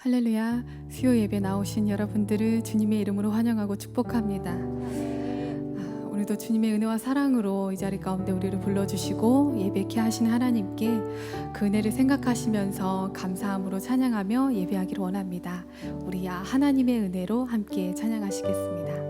할렐루야. 수요 예배 나오신 여러분들을 주님의 이름으로 환영하고 축복합니다. 오늘도 주님의 은혜와 사랑으로 이 자리 가운데 우리를 불러주시고 예배케 하신 하나님께 그 은혜를 생각하시면서 감사함으로 찬양하며 예배하기를 원합니다. 우리 하나님의 은혜로 함께 찬양하시겠습니다.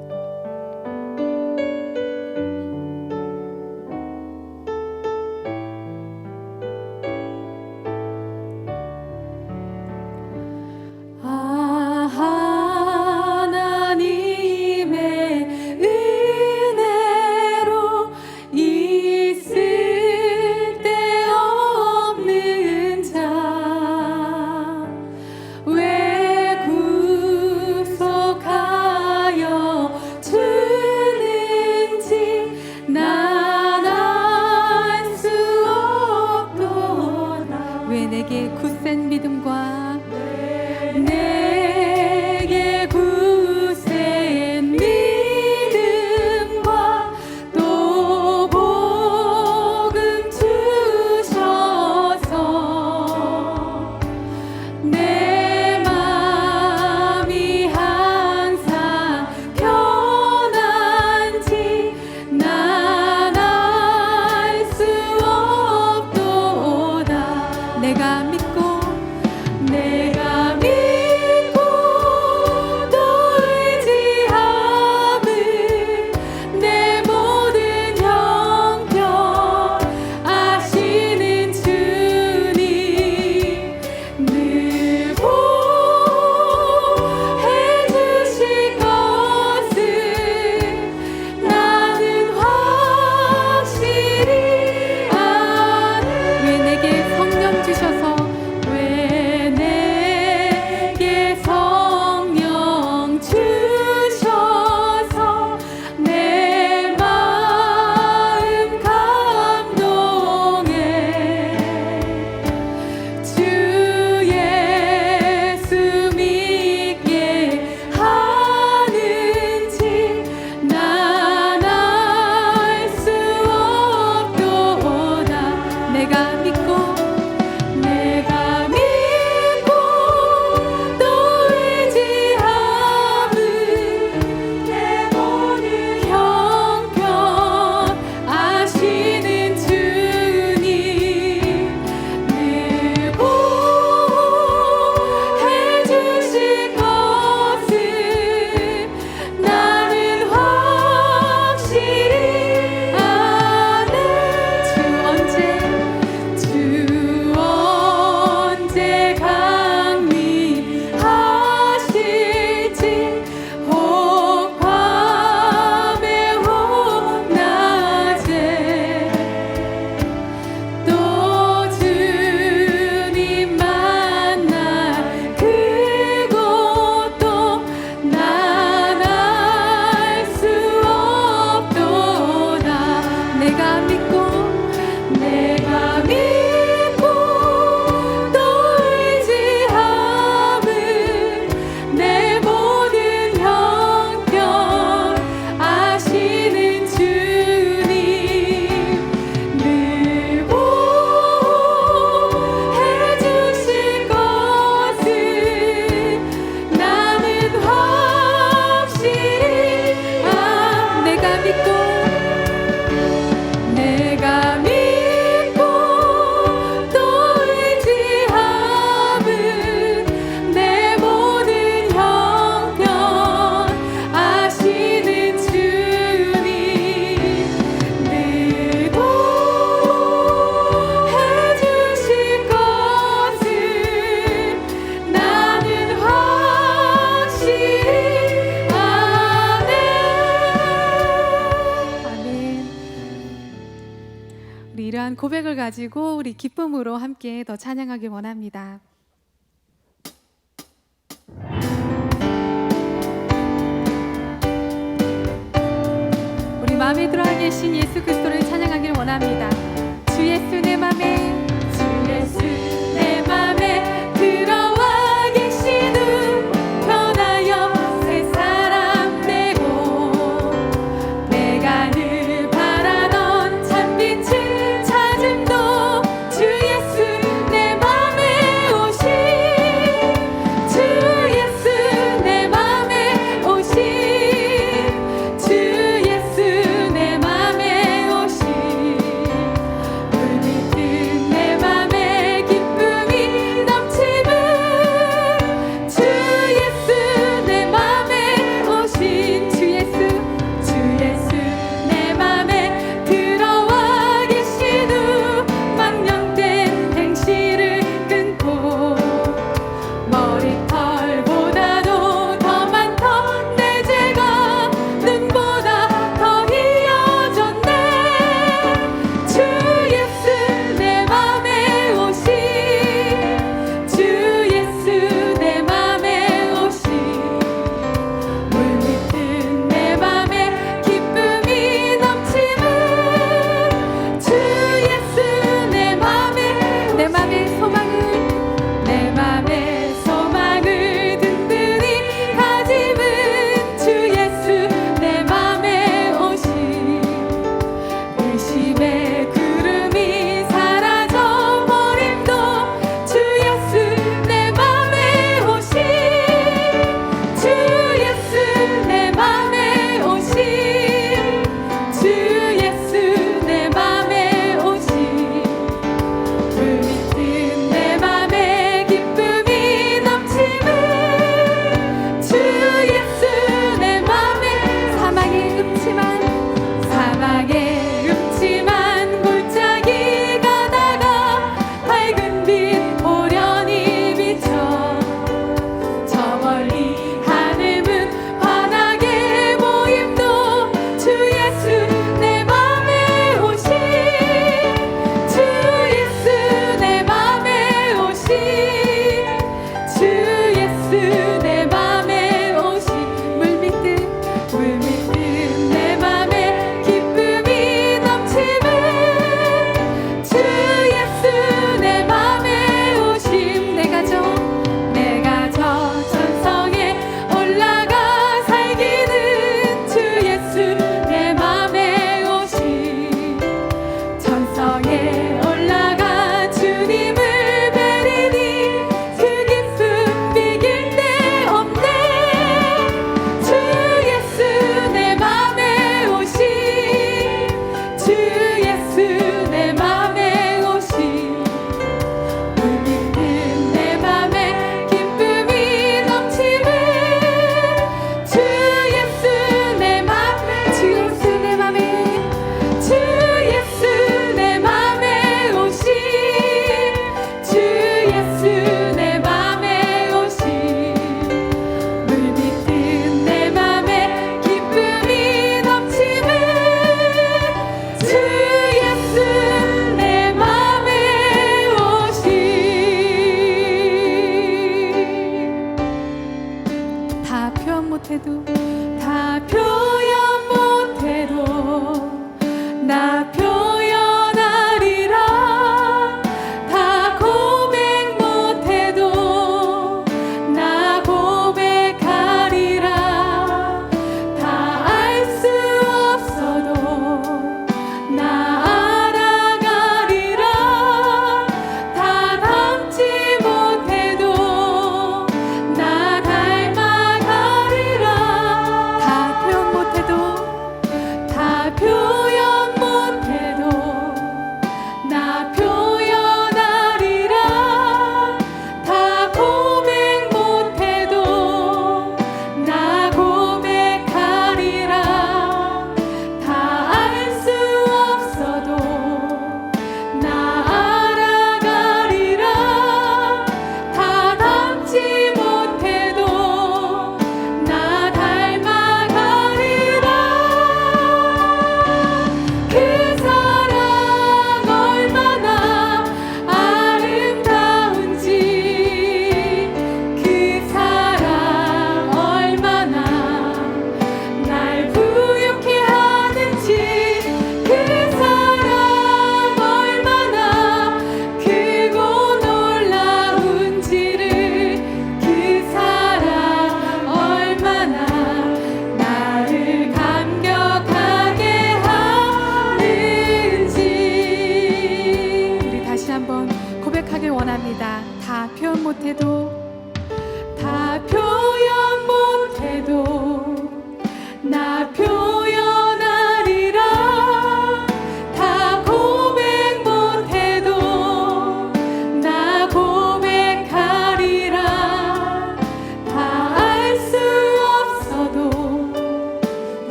이러한 고백을 가지고 우리 기쁨으로 함께 더 찬양하길 원합니다. 우리 마음에 들어와 계신 예수 그리스도를 찬양하길 원합니다. 주 예수 내 맘에, 주 예수 내 맘에 들어와 계시는 변하여 새 사람 되고 내가 늘 바라던 참빛을 찾음도 주 예수 내 맘에 오신 주 못해도 다 표현 못해도 나 표현하리라. 다 고백 못해도 나 고백하리라. 다 알 수 없어도 나 알아가리라. 다 닮지 못해도 나 닮아가리라. 다 표현 못해도 다 표현 못해도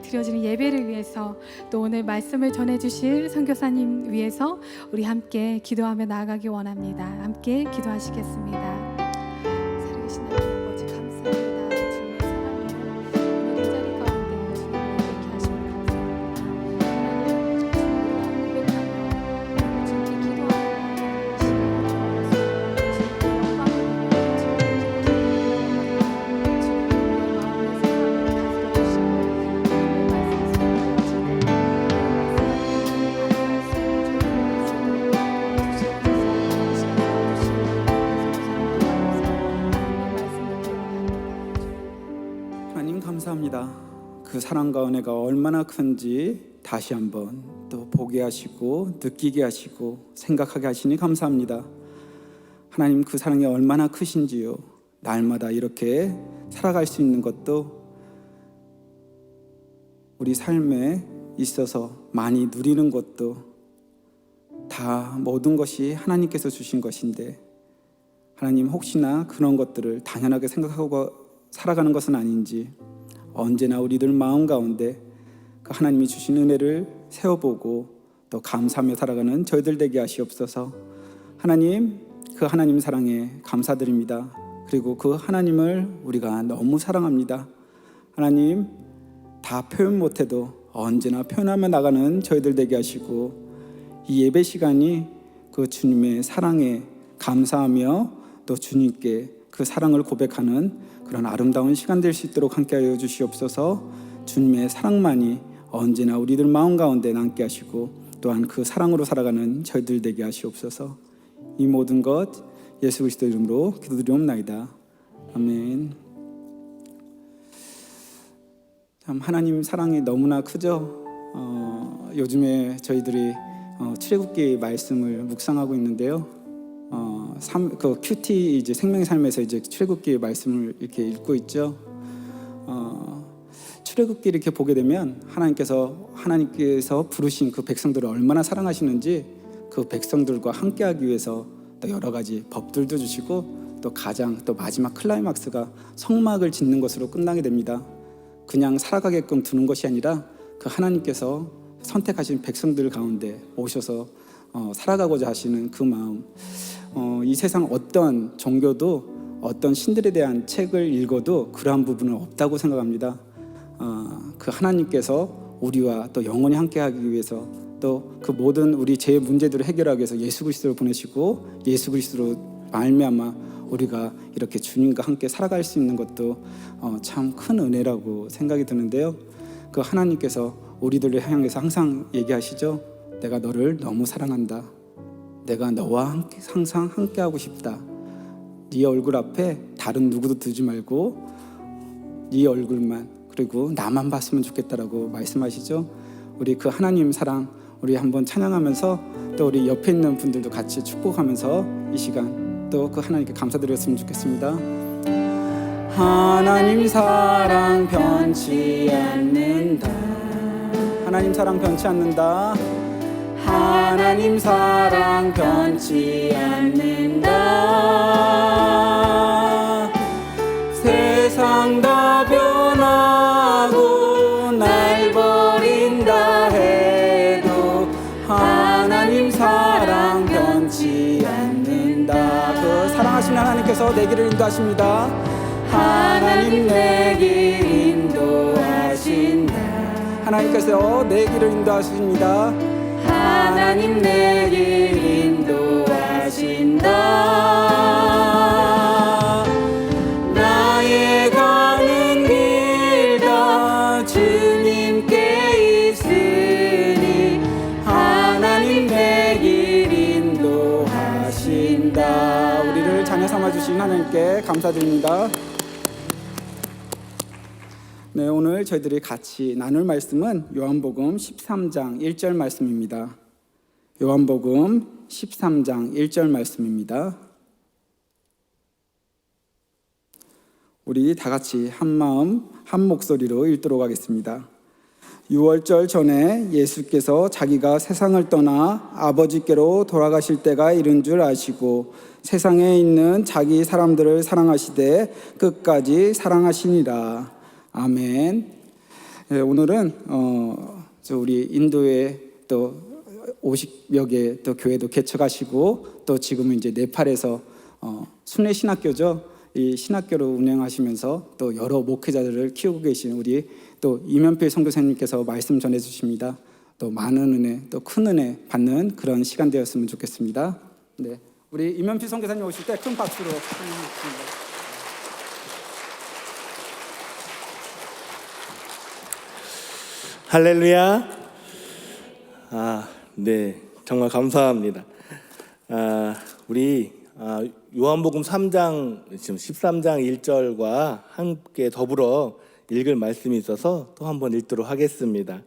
드려지는 예배를 위해서 또 오늘 말씀을 전해주실 선교사님 위해서 우리 함께 기도하며 나아가기 원합니다. 함께 기도하시겠습니다. 살아계신 하나님 아버지 감사합니다. 주님의 사랑을 오늘 이 자리 가운데 주님을 예배케 하심을 감사합니다. 하나님 주님을 고백하며 주님께 기도하는 시간을 주님께 영광을 하나님 감사합니다. 그 사랑과 은혜가 얼마나 큰지 다시 한번 또 보게 하시고 느끼게 하시고 생각하게 하시니 감사합니다. 하나님 그 사랑이 얼마나 크신지요. 날마다 이렇게 살아갈 수 있는 것도 우리 삶에 있어서 많이 누리는 것도 다 모든 것이 하나님께서 주신 것인데 하나님 혹시나 그런 것들을 당연하게 생각하고 살아가는 것은 아닌지 언제나 우리들 마음 가운데 그 하나님이 주신 은혜를 세워보고 또 감사하며 살아가는 저희들 되게 하시옵소서. 하나님 그 하나님 사랑에 감사드립니다. 그리고 그 하나님을 우리가 너무 사랑합니다. 하나님 다 표현 못해도 언제나 표현하며 나가는 저희들 되게 하시고 이 예배 시간이 그 주님의 사랑에 감사하며 또 주님께 그 사랑을 고백하는 그런 아름다운 시간 될 수 있도록 함께하여 주시옵소서. 주님의 사랑만이 언제나 우리들 마음 가운데 남게 하시고 또한 그 사랑으로 살아가는 저희들 되게 하시옵소서. 이 모든 것 예수 그리스도 이름으로 기도드리옵나이다. 아멘. 참 하나님 사랑이 너무나 크죠. 요즘에 저희들이 출애굽기 말씀을 묵상하고 있는데요. 그 큐티 이제 생명의 삶에서 이제 출애굽기 말씀을 이렇게 읽고 있죠. 출애굽기 이렇게 보게 되면 하나님께서 부르신 그 백성들을 얼마나 사랑하시는지 그 백성들과 함께하기 위해서 또 여러 가지 법들도 주시고 또 가장 또 마지막 클라이막스가 성막을 짓는 것으로 끝나게 됩니다. 그냥 살아가게끔 두는 것이 아니라 그 하나님께서 선택하신 백성들 가운데 오셔서 살아가고자 하시는 그 마음. 이 세상 어떤 종교도 어떤 신들에 대한 책을 읽어도 그러한 부분은 없다고 생각합니다. 그 하나님께서 우리와 또 영원히 함께하기 위해서 또 그 모든 우리 제 문제들을 해결하기 위해서 예수 그리스도를 보내시고 예수 그리스도로 말미암아 우리가 이렇게 주님과 함께 살아갈 수 있는 것도 참 큰 은혜라고 생각이 드는데요. 그 하나님께서 우리들을 향해서 항상 얘기하시죠. 내가 너를 너무 사랑한다. 내가 너와 항상 함께하고 싶다. 네 얼굴 앞에 다른 누구도 두지 말고 네 얼굴만 그리고 나만 봤으면 좋겠다라고 말씀하시죠. 우리 그 하나님 사랑 우리 한번 찬양하면서 또 우리 옆에 있는 분들도 같이 축복하면서 이 시간 또 그 하나님께 감사드렸으면 좋겠습니다. 하나님 사랑 변치 않는다. 하나님 사랑 변치 않는다. 하나님 사랑 변치 않는다. 세상 다 변하고 날 버린다 해도 하나님 사랑 변치 않는다. 그 사랑하시는 하나님께서 내 길을 인도하십니다. 하나님 내 길 인도하신다. 하나님께서 내 길을 인도하십니다. 하나님 내 길 인도하신다. 나의 가는 길 다 주님께 있으니 하나님 내 길 인도하신다. 우리를 자녀 삼아주신 하나님께 감사드립니다. 네, 오늘 저희들이 같이 나눌 말씀은 요한복음 13장 1절 말씀입니다. 요한복음 13장 1절 말씀입니다. 우리 다 같이 한 마음 한 목소리로 읽도록 하겠습니다. 6월절 전에 예수께서 자기가 세상을 떠나 아버지께로 돌아가실 때가 이른 줄 아시고 세상에 있는 자기 사람들을 사랑하시되 끝까지 사랑하시니라. 아멘. 오늘은 저 우리 인도에 또 50여 개 또 교회도 개척하시고 또 지금은 이제 네팔에서 순회 신학교죠. 이 신학교를 운영하시면서 또 여러 목회자들을 키우고 계신 우리 또 이면필 선교사님께서 말씀 전해 주십니다. 또 많은 은혜, 또 큰 은혜 받는 그런 시간 되었으면 좋겠습니다. 네, 우리 이면필 선교사님 오실 때 큰 박수로 환영드립니다. 할렐루야. 네, 정말 감사합니다. 우리 요한복음 3장 지금 13장 1절과 함께 더불어 읽을 말씀이 있어서 또 한번 읽도록 하겠습니다.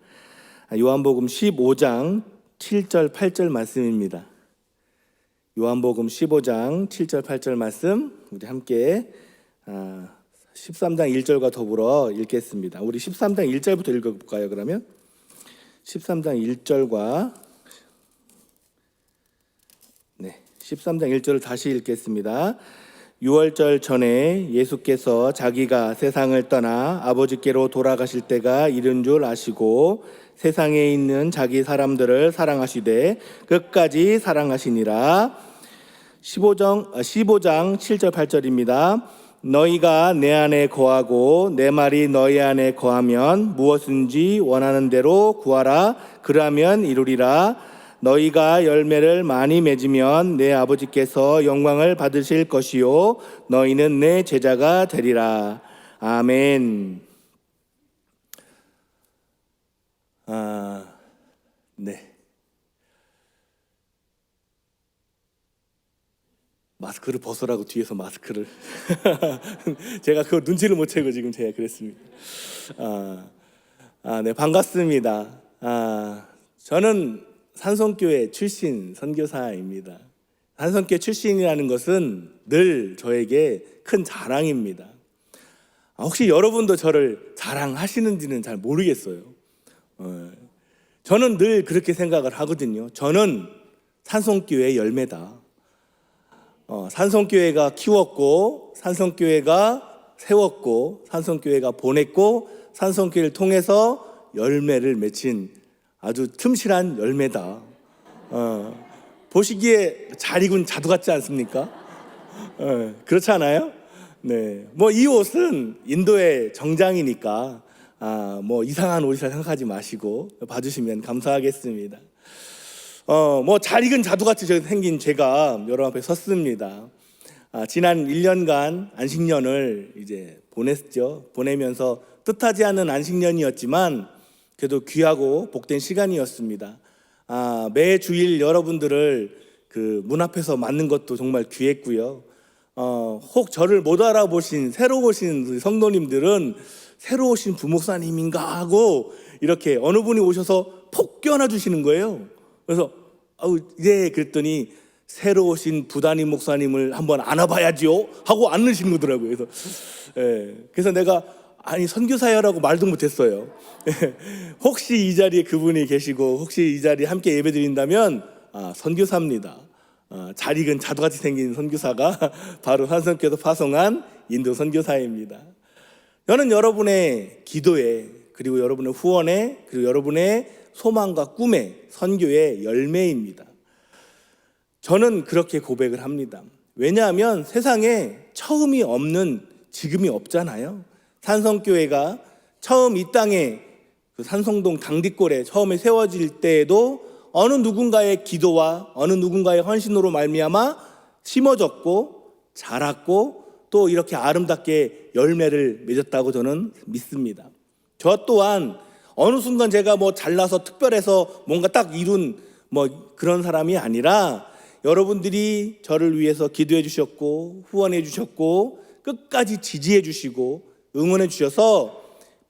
요한복음 15장 7절 8절 말씀입니다. 요한복음 15장 7절 8절 말씀 우리 함께 13장 1절과 더불어 읽겠습니다. 우리 13장 1절부터 읽어볼까요? 그러면 13장 1절과 13장 1절을 다시 읽겠습니다. 6월절 전에 예수께서 자기가 세상을 떠나 아버지께로 돌아가실 때가 이른 줄 아시고 세상에 있는 자기 사람들을 사랑하시되 끝까지 사랑하시니라. 15장 7절 8절입니다. 너희가 내 안에 거하고 내 말이 너희 안에 거하면 무엇인지 원하는 대로 구하라. 그러면 이루리라. 너희가 열매를 많이 맺으면 내 아버지께서 영광을 받으실 것이요 너희는 내 제자가 되리라. 아멘. 네. 마스크를 벗으라고 뒤에서 마스크를 제가 그거 눈치를 못 채고 지금 제가 그랬습니다. 네, 반갑습니다. 저는 산성교회 출신 선교사입니다. 산성교회 출신이라는 것은 늘 저에게 큰 자랑입니다. 혹시 여러분도 저를 자랑하시는지는 잘 모르겠어요. 저는 늘 그렇게 생각을 하거든요. 저는 산성교회의 열매다. 산성교회가 키웠고 산성교회가 세웠고 산성교회가 보냈고 산성교회를 통해서 열매를 맺힌 아주 틈실한 열매다. 보시기에 잘 익은 자두 같지 않습니까? 그렇지 않아요? 네. 뭐 이 옷은 인도의 정장이니까 뭐 이상한 옷이라 생각하지 마시고 봐주시면 감사하겠습니다. 뭐 잘 익은 자두같이 생긴 제가 여러분 앞에 섰습니다. 지난 1년간 안식년을 이제 보냈죠. 보내면서 뜻하지 않은 안식년이었지만 그래도 귀하고 복된 시간이었습니다. 매 주일 여러분들을 그 문 앞에서 맞는 것도 정말 귀했고요. 혹 저를 못 알아보신 새로 오신 성도님들은 새로 오신 부목사님인가 하고 이렇게 어느 분이 오셔서 폭 껴안아 주시는 거예요. 그래서 예 그랬더니 새로 오신 부담임 목사님을 한번 안아봐야지요 하고 안으시는 거더라고요. 그래서 내가 아니 선교사야라고 말도 못했어요. 혹시 이 자리에 그분이 계시고 혹시 이 자리에 함께 예배드린다면 선교사입니다. 잘 익은 자두같이 생긴 선교사가 바로 산성교회에서 파송한 인도 선교사입니다. 저는 여러분의 기도에 그리고 여러분의 후원에 그리고 여러분의 소망과 꿈의 선교의 열매입니다. 저는 그렇게 고백을 합니다. 왜냐하면 세상에 처음이 없는 지금이 없잖아요. 산성교회가 처음 이 땅에 그 산성동 당디골에 처음에 세워질 때에도 어느 누군가의 기도와 어느 누군가의 헌신으로 말미암아 심어졌고 자랐고 또 이렇게 아름답게 열매를 맺었다고 저는 믿습니다. 저 또한 어느 순간 제가 뭐 잘나서 특별해서 뭔가 딱 이룬 뭐 그런 사람이 아니라 여러분들이 저를 위해서 기도해 주셨고 후원해 주셨고 끝까지 지지해 주시고 응원해 주셔서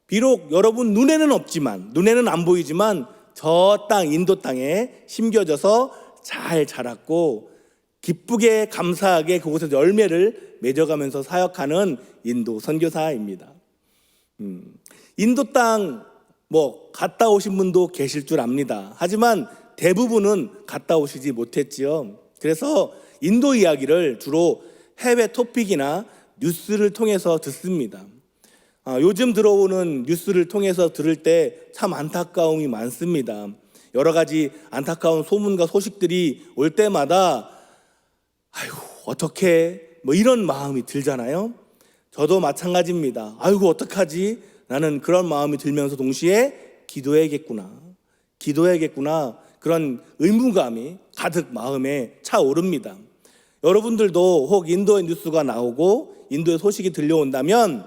비록 여러분 눈에는 없지만 눈에는 안 보이지만 저 땅 인도 땅에 심겨져서 잘 자랐고 기쁘게 감사하게 그곳에서 열매를 맺어가면서 사역하는 인도 선교사입니다. 인도 땅 뭐 갔다 오신 분도 계실 줄 압니다. 하지만 대부분은 갔다 오시지 못했지요. 그래서 인도 이야기를 주로 해외 토픽이나 뉴스를 통해서 듣습니다. 요즘 들어오는 뉴스를 통해서 들을 때 참 안타까움이 많습니다. 여러 가지 안타까운 소문과 소식들이 올 때마다 아이고 어떻게 뭐 이런 마음이 들잖아요. 저도 마찬가지입니다. 아이고 어떡하지? 나는 그런 마음이 들면서 동시에 기도해야겠구나 그런 의무감이 가득 마음에 차오릅니다. 여러분들도 혹 인도의 뉴스가 나오고 인도의 소식이 들려온다면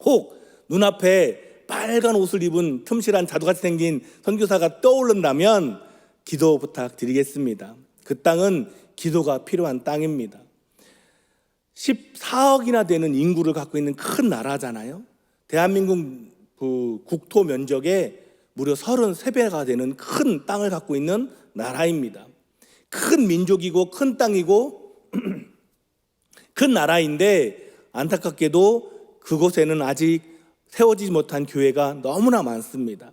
혹 눈앞에 빨간 옷을 입은 틈실한 자두같이 생긴 선교사가 떠오른다면 기도 부탁드리겠습니다. 그 땅은 기도가 필요한 땅입니다. 14억이나 되는 인구를 갖고 있는 큰 나라잖아요. 대한민국 국토 면적의 무려 33배가 되는 큰 땅을 갖고 있는 나라입니다. 큰 민족이고 큰 땅이고 큰 나라인데 안타깝게도 그곳에는 아직 세워지지 못한 교회가 너무나 많습니다.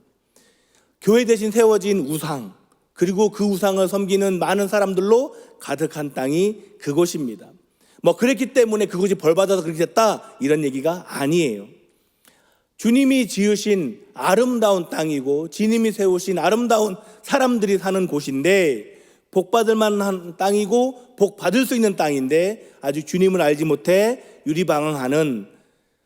교회 대신 세워진 우상, 그리고 그 우상을 섬기는 많은 사람들로 가득한 땅이 그곳입니다. 뭐 그랬기 때문에 그곳이 벌받아서 그렇게 됐다 이런 얘기가 아니에요. 주님이 지으신 아름다운 땅이고 주님이 세우신 아름다운 사람들이 사는 곳인데 복받을 만한 땅이고 복받을 수 있는 땅인데 아직 주님을 알지 못해 유리방황하는,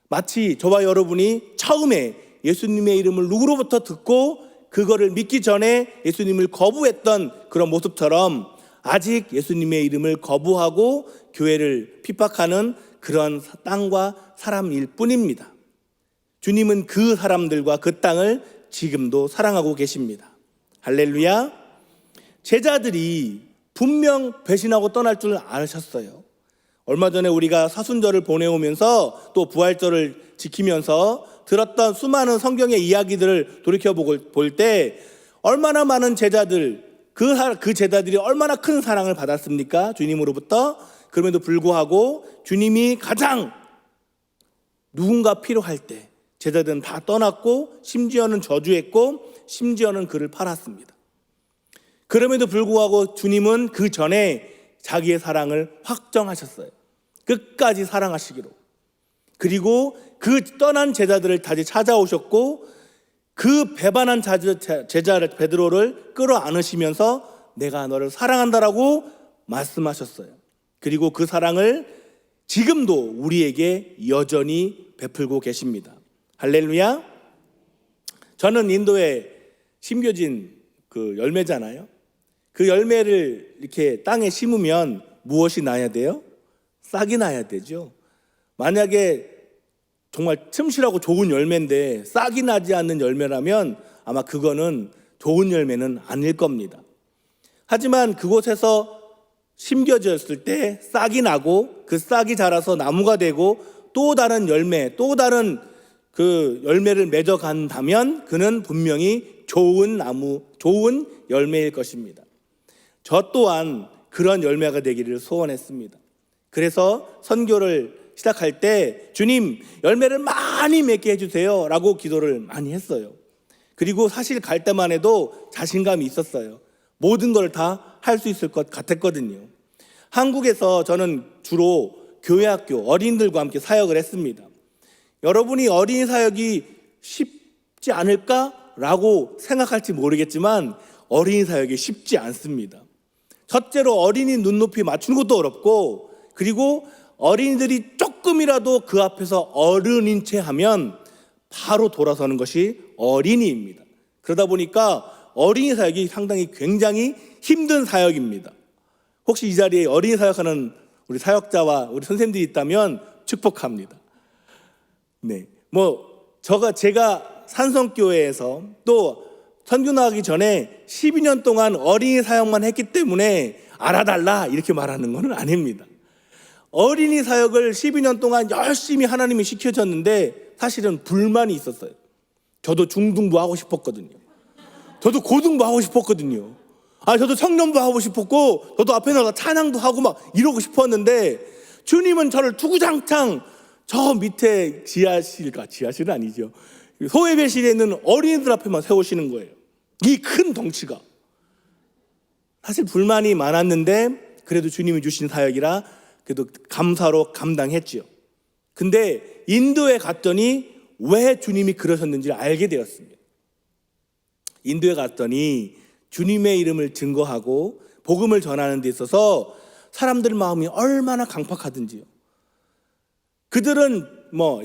마치 저와 여러분이 처음에 예수님의 이름을 누구로부터 듣고 그거를 믿기 전에 예수님을 거부했던 그런 모습처럼 아직 예수님의 이름을 거부하고 교회를 핍박하는 그런 땅과 사람일 뿐입니다. 주님은 그 사람들과 그 땅을 지금도 사랑하고 계십니다. 할렐루야. 제자들이 분명 배신하고 떠날 줄 아셨어요. 얼마 전에 우리가 사순절을 보내오면서 또 부활절을 지키면서 들었던 수많은 성경의 이야기들을 돌이켜볼 때 얼마나 많은 제자들, 그 제자들이 얼마나 큰 사랑을 받았습니까? 주님으로부터. 그럼에도 불구하고 주님이 가장 누군가 필요할 때 제자들은 다 떠났고 심지어는 저주했고 심지어는 그를 팔았습니다. 그럼에도 불구하고 주님은 그 전에 자기의 사랑을 확정하셨어요. 끝까지 사랑하시기로. 그리고 그 떠난 제자들을 다시 찾아오셨고 그 배반한 제자 베드로를 끌어안으시면서 내가 너를 사랑한다라고 말씀하셨어요. 그리고 그 사랑을 지금도 우리에게 여전히 베풀고 계십니다. 할렐루야. 저는 인도에 심겨진 그 열매잖아요. 그 열매를 이렇게 땅에 심으면 무엇이 나야 돼요? 싹이 나야 되죠. 만약에 정말 틈실하고 좋은 열매인데 싹이 나지 않는 열매라면 아마 그거는 좋은 열매는 아닐 겁니다. 하지만 그곳에서 심겨졌을 때 싹이 나고 그 싹이 자라서 나무가 되고 또 다른 열매, 또 다른 그 열매를 맺어간다면 그는 분명히 좋은 나무, 좋은 열매일 것입니다. 저 또한 그런 열매가 되기를 소원했습니다. 그래서 선교를 시작할 때 주님 열매를 많이 맺게 해주세요 라고 기도를 많이 했어요. 그리고 사실 갈 때만 해도 자신감이 있었어요. 모든 걸 다 할 수 있을 것 같았거든요. 한국에서 저는 주로 교회학교 어린이들과 함께 사역을 했습니다. 여러분이 어린이 사역이 쉽지 않을까라고 생각할지 모르겠지만 어린이 사역이 쉽지 않습니다. 첫째로 어린이 눈높이 맞추는 것도 어렵고, 그리고 어린이들이 조금이라도 그 앞에서 어른인 채 하면 바로 돌아서는 것이 어린이입니다. 그러다 보니까 어린이 사역이 상당히 굉장히 힘든 사역입니다. 혹시 이 자리에 어린이 사역하는 우리 사역자와 우리 선생님들이 있다면 축복합니다. 네, 제가 산성교회에서 또 선교 나가기 전에 12년 동안 어린이 사역만 했기 때문에 알아달라 이렇게 말하는 건 아닙니다. 어린이 사역을 12년 동안 열심히 하나님이 시켜줬는데 사실은 불만이 있었어요. 저도 중등부 하고 싶었거든요. 저도 고등부 하고 싶었거든요. 저도 청년부 하고 싶었고, 저도 앞에 나가 찬양도 하고 막 이러고 싶었는데 주님은 저를 주구장창 저 밑에 지하실은 아니죠. 소예배실에 있는 어린이들 앞에만 세우시는 거예요. 이 큰 덩치가. 사실 불만이 많았는데 그래도 주님이 주신 사역이라 그래도 감사로 감당했지요. 근데 인도에 갔더니 왜 주님이 그러셨는지를 알게 되었습니다. 인도에 갔더니 주님의 이름을 증거하고 복음을 전하는 데 있어서 사람들 마음이 얼마나 강팍하든지요. 그들은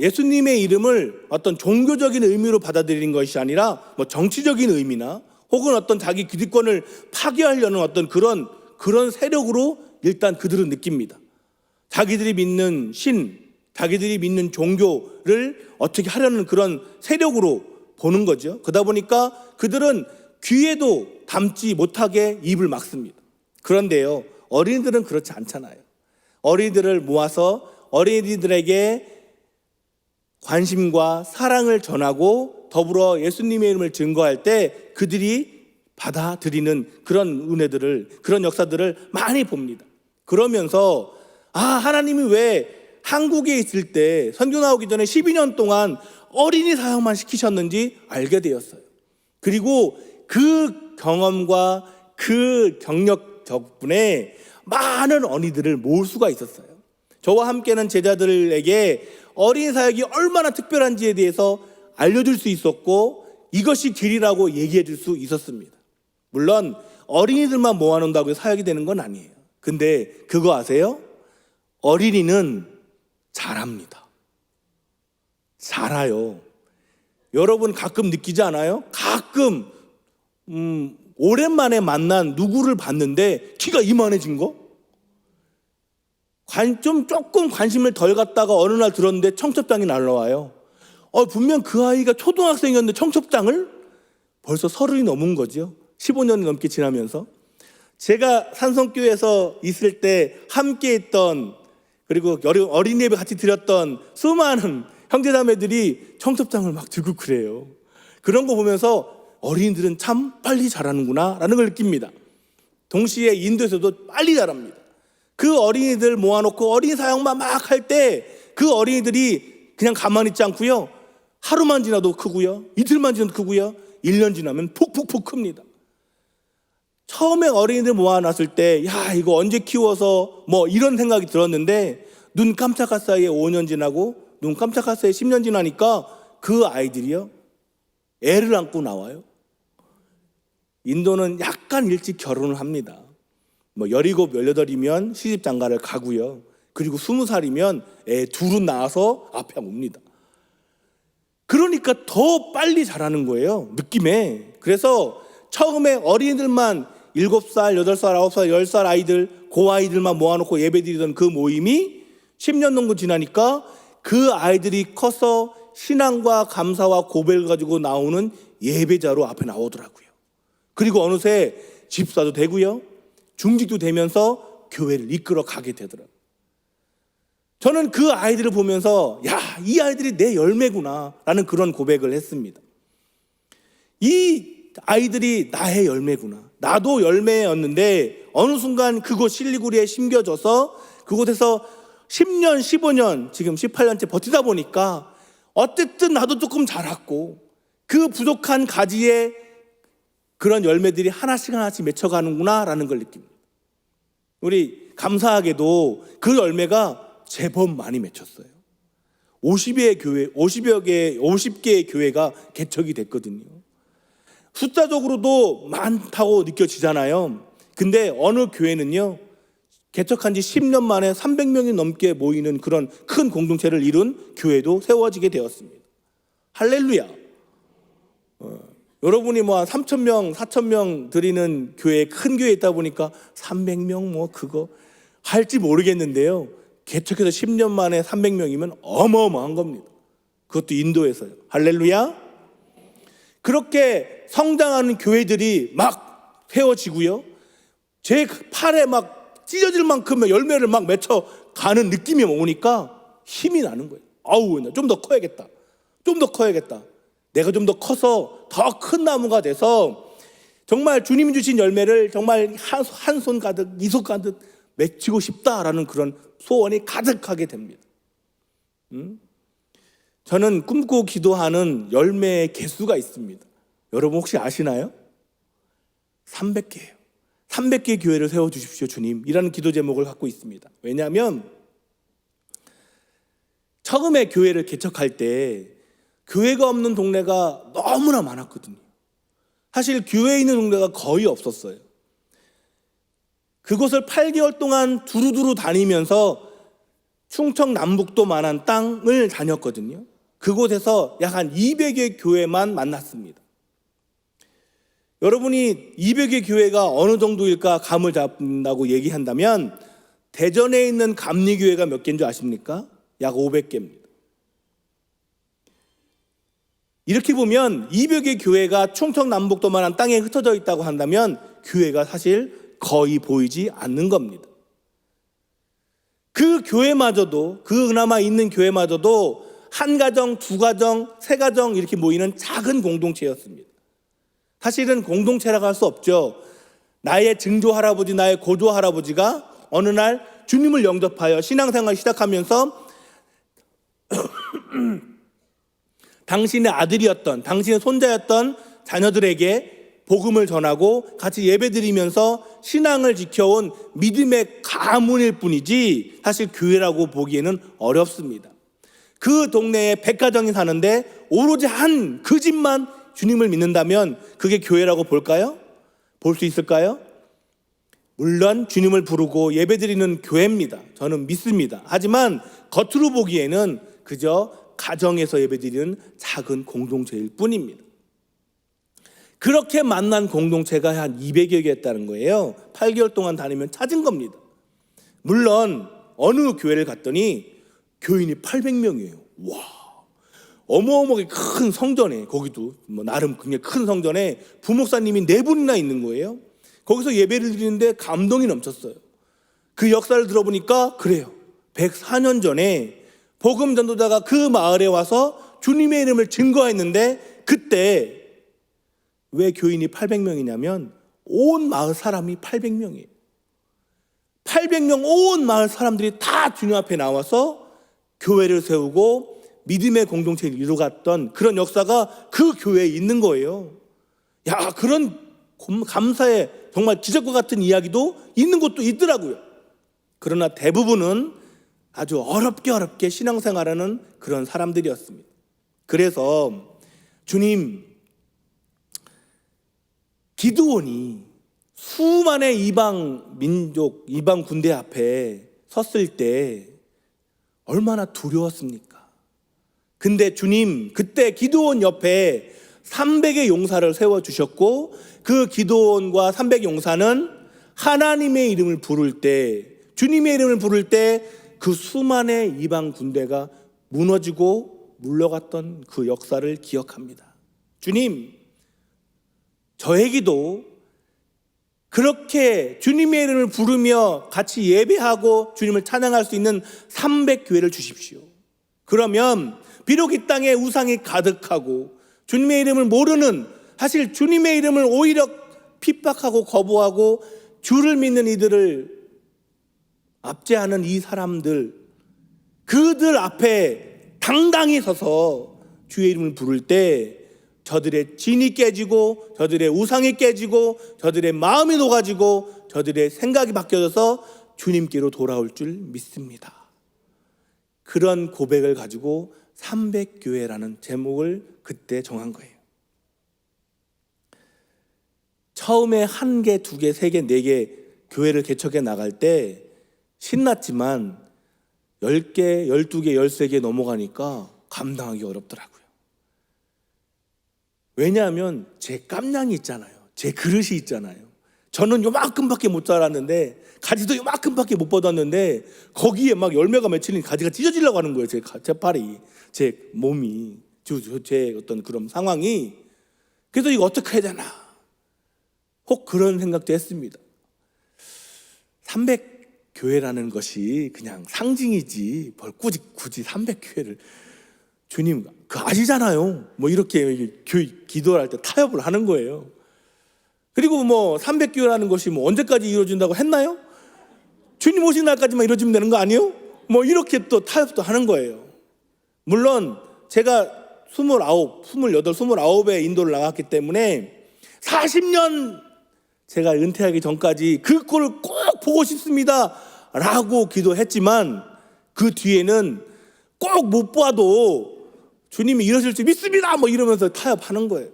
예수님의 이름을 어떤 종교적인 의미로 받아들이는 것이 아니라 정치적인 의미나 혹은 어떤 자기 기득권을 파괴하려는 어떤 그런 세력으로 일단 그들은 느낍니다. 자기들이 믿는 신, 자기들이 믿는 종교를 어떻게 하려는 그런 세력으로 보는 거죠. 그러다 보니까 그들은 귀에도 담지 못하게 입을 막습니다. 그런데요, 어린이들은 그렇지 않잖아요. 어린이들을 모아서 어린이들에게 관심과 사랑을 전하고 더불어 예수님의 이름을 증거할 때 그들이 받아들이는 그런 은혜들을, 그런 역사들을 많이 봅니다. 그러면서 하나님이 왜 한국에 있을 때 선교 나오기 전에 12년 동안 어린이 사역만 시키셨는지 알게 되었어요. 그리고 그 경험과 그 경력 덕분에 많은 어린이들을 모을 수가 있었어요. 저와 함께는 제자들에게 어린이 사역이 얼마나 특별한지에 대해서 알려줄 수 있었고 이것이 길이라고 얘기해 줄 수 있었습니다. 물론 어린이들만 모아놓는다고 사역이 되는 건 아니에요. 근데 그거 아세요? 어린이는 잘합니다. 잘해요. 여러분 가끔 느끼지 않아요? 가끔 오랜만에 만난 누구를 봤는데 키가 이만해진 거? 조금 관심을 덜 갖다가 어느 날 들었는데 청첩장이 날라와요. 분명 그 아이가 초등학생이었는데 청첩장을 벌써 30이 넘은 거죠. 15년이 넘게 지나면서. 제가 산성교회에서 있을 때 함께 했던, 그리고 어린 예배 같이 드렸던 수많은 형제자매들이 청첩장을 막 들고 그래요. 그런 거 보면서 어린이들은 참 빨리 자라는구나 라는 걸 느낍니다. 동시에 인도에서도 빨리 자랍니다. 그 어린이들 모아놓고 어린이 사역만 막 할 때 그 어린이들이 그냥 가만히 있지 않고요, 하루만 지나도 크고요, 이틀만 지나도 크고요, 1년 지나면 폭폭폭 큽니다. 처음에 어린이들 모아놨을 때 이거 언제 키워서 이런 생각이 들었는데 눈 깜짝할 사이에 5년 지나고 눈 깜짝할 사이에 10년 지나니까 그 아이들이요, 애를 안고 나와요. 인도는 약간 일찍 결혼을 합니다. 17, 18이면 시집장가를 가고요. 그리고 20살이면 애 둘은 낳아서 앞에 옵니다. 그러니까 더 빨리 자라는 거예요, 느낌에. 그래서 처음에 어린이들만 7살, 8살, 9살, 10살 아이들, 그 아이들만 모아놓고 예배드리던 그 모임이 10년 정도 지나니까 그 아이들이 커서 신앙과 감사와 고백을 가지고 나오는 예배자로 앞에 나오더라고요. 그리고 어느새 집사도 되고요, 중직도 되면서 교회를 이끌어 가게 되더라고요. 저는 그 아이들을 보면서 이 아이들이 내 열매구나 라는 그런 고백을 했습니다. 이 아이들이 나의 열매구나. 나도 열매였는데 어느 순간 그곳 실리구리에 심겨져서 그곳에서 10년, 15년, 지금 18년째 버티다 보니까 어쨌든 나도 조금 자랐고 그 부족한 가지에 그런 열매들이 하나씩 하나씩 맺혀가는구나 라는 걸 느낍니다. 우리 감사하게도 그 열매가 제법 많이 맺혔어요. 50개의 교회가 개척이 됐거든요. 숫자적으로도 많다고 느껴지잖아요. 근데 어느 교회는요, 개척한 지 10년 만에 300명이 넘게 모이는 그런 큰 공동체를 이룬 교회도 세워지게 되었습니다. 할렐루야. 여러분이 한 3,000명, 4,000명 드리는 교회, 큰 교회에 있다 보니까 300명 그거 할지 모르겠는데요. 개척해서 10년 만에 300명이면 어마어마한 겁니다. 그것도 인도에서요. 할렐루야. 그렇게 성장하는 교회들이 막 세워지고요, 제 팔에 막 찢어질 만큼 열매를 막 맺혀가는 느낌이 오니까 힘이 나는 거예요. 좀 더 커야겠다. 좀 더 커야겠다. 내가 좀 더 커서 더 큰 나무가 돼서 정말 주님이 주신 열매를 정말 한 손 가득, 2손 가득 맺히고 싶다라는 그런 소원이 가득하게 됩니다. 저는 꿈꾸고 기도하는 열매의 개수가 있습니다. 여러분 혹시 아시나요? 300개예요. 300개의 교회를 세워주십시오 주님, 이라는 기도 제목을 갖고 있습니다. 왜냐하면 처음에 교회를 개척할 때 교회가 없는 동네가 너무나 많았거든요. 사실 교회에 있는 동네가 거의 없었어요. 그곳을 8개월 동안 두루두루 다니면서 충청 남북도만한 땅을 다녔거든요. 그곳에서 약 한 200의 교회만 만났습니다. 여러분이 200의 교회가 어느 정도일까 감을 잡는다고 얘기한다면 대전에 있는 감리교회가 몇 개인 줄 아십니까? 약 500개입니다. 이렇게 보면 200의 교회가 충청 남북도만한 땅에 흩어져 있다고 한다면 교회가 사실 거의 보이지 않는 겁니다. 그 교회마저도, 그나마 있는 교회마저도 한 가정, 두 가정, 세 가정 이렇게 모이는 작은 공동체였습니다. 사실은 공동체라고 할 수 없죠. 나의 증조 할아버지, 나의 고조 할아버지가 어느 날 주님을 영접하여 신앙생활을 시작하면서 당신의 아들이었던, 당신의 손자였던 자녀들에게 복음을 전하고 같이 예배드리면서 신앙을 지켜온 믿음의 가문일 뿐이지 사실 교회라고 보기에는 어렵습니다. 그 동네에 100가정이 사는데 오로지 한 그 집만 주님을 믿는다면 그게 교회라고 볼까요? 볼 수 있을까요? 물론 주님을 부르고 예배드리는 교회입니다. 저는 믿습니다. 하지만 겉으로 보기에는 그저 가정에서 예배드리는 작은 공동체일 뿐입니다. 그렇게 만난 공동체가 한 200여 개였다는 거예요. 8개월 동안 다니면 찾은 겁니다. 물론 어느 교회를 갔더니 교인이 800명이에요. 와, 어마어마하게 큰 성전에, 거기도 뭐 나름 굉장히 큰 성전에 부목사님이 4분이나 있는 거예요. 거기서 예배를 드리는데 감동이 넘쳤어요. 그 역사를 들어보니까 그래요. 104년 전에 복음 전도자가 그 마을에 와서 주님의 이름을 증거했는데 그때 왜 교인이 800명이냐면 온 마을 사람이 800명이에요. 800명 온 마을 사람들이 다 주님 앞에 나와서 교회를 세우고 믿음의 공동체를 이루어갔던 그런 역사가 그 교회에 있는 거예요. 야, 그런 감사의 정말 기적과 같은 이야기도 있는 곳도 있더라고요. 그러나 대부분은 아주 어렵게 신앙생활하는 그런 사람들이었습니다. 그래서 주님, 기드온이 수많은 이방 민족, 이방 군대 앞에 섰을 때 얼마나 두려웠습니까? 근데 주님, 그때 기드온 옆에 300의 용사를 세워주셨고 그 기드온과 300 용사는 하나님의 이름을 부를 때, 주님의 이름을 부를 때 그 수많은 이방 군대가 무너지고 물러갔던 그 역사를 기억합니다. 주님, 저에게도 그렇게 주님의 이름을 부르며 같이 예배하고 주님을 찬양할 수 있는 300교회를 주십시오. 그러면 비록 이 땅에 우상이 가득하고 주님의 이름을 모르는, 사실 주님의 이름을 오히려 핍박하고 거부하고 주를 믿는 이들을 압제하는 이 사람들, 그들 앞에 당당히 서서 주의 이름을 부를 때 저들의 진이 깨지고 저들의 우상이 깨지고 저들의 마음이 녹아지고 저들의 생각이 바뀌어져서 주님께로 돌아올 줄 믿습니다. 그런 고백을 가지고 300교회라는 제목을 그때 정한 거예요. 처음에 1개, 2개, 3개, 4개 교회를 개척해 나갈 때 신났지만 10개, 12개, 13개 넘어가니까 감당하기 어렵더라고요. 왜냐하면 제 깜냥이 있잖아요. 제 그릇이 있잖아요. 저는 요만큼밖에 못 자랐는데 가지도 요만큼밖에 못 받았는데 거기에 막 열매가 맺히니 가지가 찢어지려고 하는 거예요. 제 팔이, 제 몸이, 제 어떤 그런 상황이. 그래서 이거 어떻게 해야 되나 혹 그런 생각도 했습니다. 300교회라는 것이 그냥 상징이지 뭘 굳이 300교회를, 주님 그 아시잖아요. 뭐 이렇게 기도를 할 때 타협을 하는 거예요. 그리고 뭐 300교회라는 것이 뭐 언제까지 이루어진다고 했나요? 주님 오신 날까지만 이루어지면 되는 거 아니에요? 뭐 이렇게 또 타협도 하는 거예요. 물론 제가 29, 28, 29에 인도를 나갔기 때문에 40년 제가 은퇴하기 전까지 그 꼴을 꼭 보고 싶습니다 라고 기도했지만 그 뒤에는 꼭 못 봐도 주님이 이러실 줄 믿습니다 뭐 이러면서 타협하는 거예요.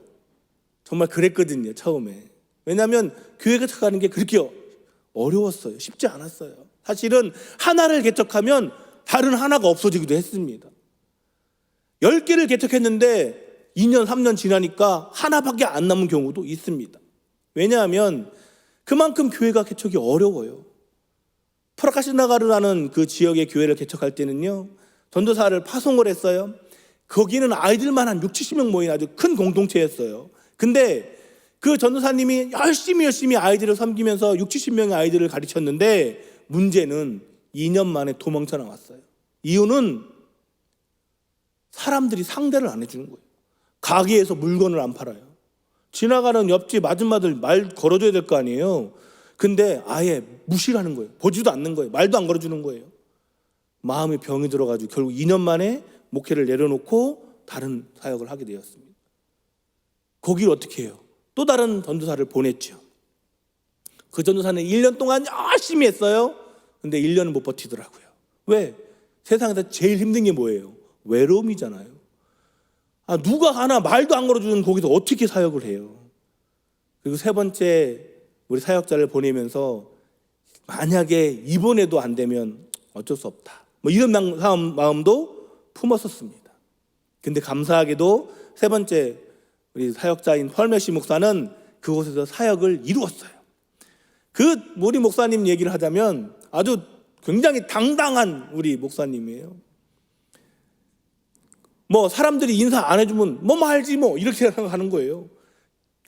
정말 그랬거든요, 처음에. 왜냐하면 교회 개척하는 게 그렇게 어려웠어요. 쉽지 않았어요. 사실은 하나를 개척하면 다른 하나가 없어지기도 했습니다. 10개를 개척했는데 2년 3년 지나니까 하나밖에 안 남은 경우도 있습니다. 왜냐하면 그만큼 교회가 개척이 어려워요. 프라카시나가르라는 그 지역의 교회를 개척할 때는요, 전도사를 파송을 했어요. 거기는 아이들만 한 60-70명 모인 아주 큰 공동체였어요. 근데 그 전도사님이 열심히 아이들을 섬기면서 60-70명의 아이들을 가르쳤는데 문제는 2년 만에 도망쳐 나왔어요. 이유는 사람들이 상대를 안 해주는 거예요. 가게에서 물건을 안 팔아요. 지나가는 옆집 아줌마들 말 걸어줘야 될 거 아니에요. 근데 아예 무시를 하는 거예요. 보지도 않는 거예요. 말도 안 걸어주는 거예요. 마음에 병이 들어가지고 결국 2년 만에 목회를 내려놓고 다른 사역을 하게 되었습니다. 거기를 어떻게 해요? 또 다른 전도사를 보냈죠. 그 전도사는 1년 동안 열심히 했어요. 근데 1년은 못 버티더라고요. 왜? 세상에서 제일 힘든 게 뭐예요? 외로움이잖아요. 누가 하나 말도 안 걸어주는 거기서 어떻게 사역을 해요? 그리고 세 번째 우리 사역자를 보내면서 만약에 이번에도 안 되면 어쩔 수 없다, 뭐 이런 마음도 품었었습니다. 근데 감사하게도 세 번째 우리 사역자인 펄메시 목사는 그곳에서 사역을 이루었어요. 그 우리 목사님 얘기를 하자면 아주 굉장히 당당한 우리 목사님이에요. 뭐 사람들이 인사 안 해주면 뭐 말지 뭐 이렇게 생각하는 거예요.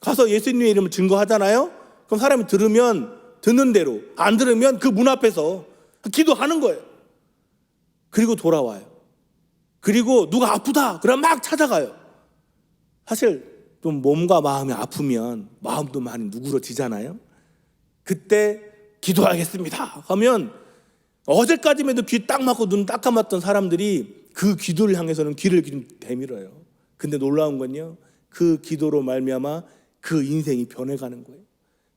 가서 예수님의 이름을 증거하잖아요. 그럼 사람이 들으면 듣는 대로, 안 들으면 그 문 앞에서 기도하는 거예요. 그리고 돌아와요. 그리고 누가 아프다 그러면 막 찾아가요. 사실 좀 몸과 마음이 아프면 마음도 많이 누그러지잖아요. 그때 기도하겠습니다 하면 어제까지만 해도 귀 딱 막고 눈 딱 감았던 사람들이 그 기도를 향해서는 귀를 좀 대밀어요. 근데 놀라운 건요, 그 기도로 말미암아 그 인생이 변해가는 거예요.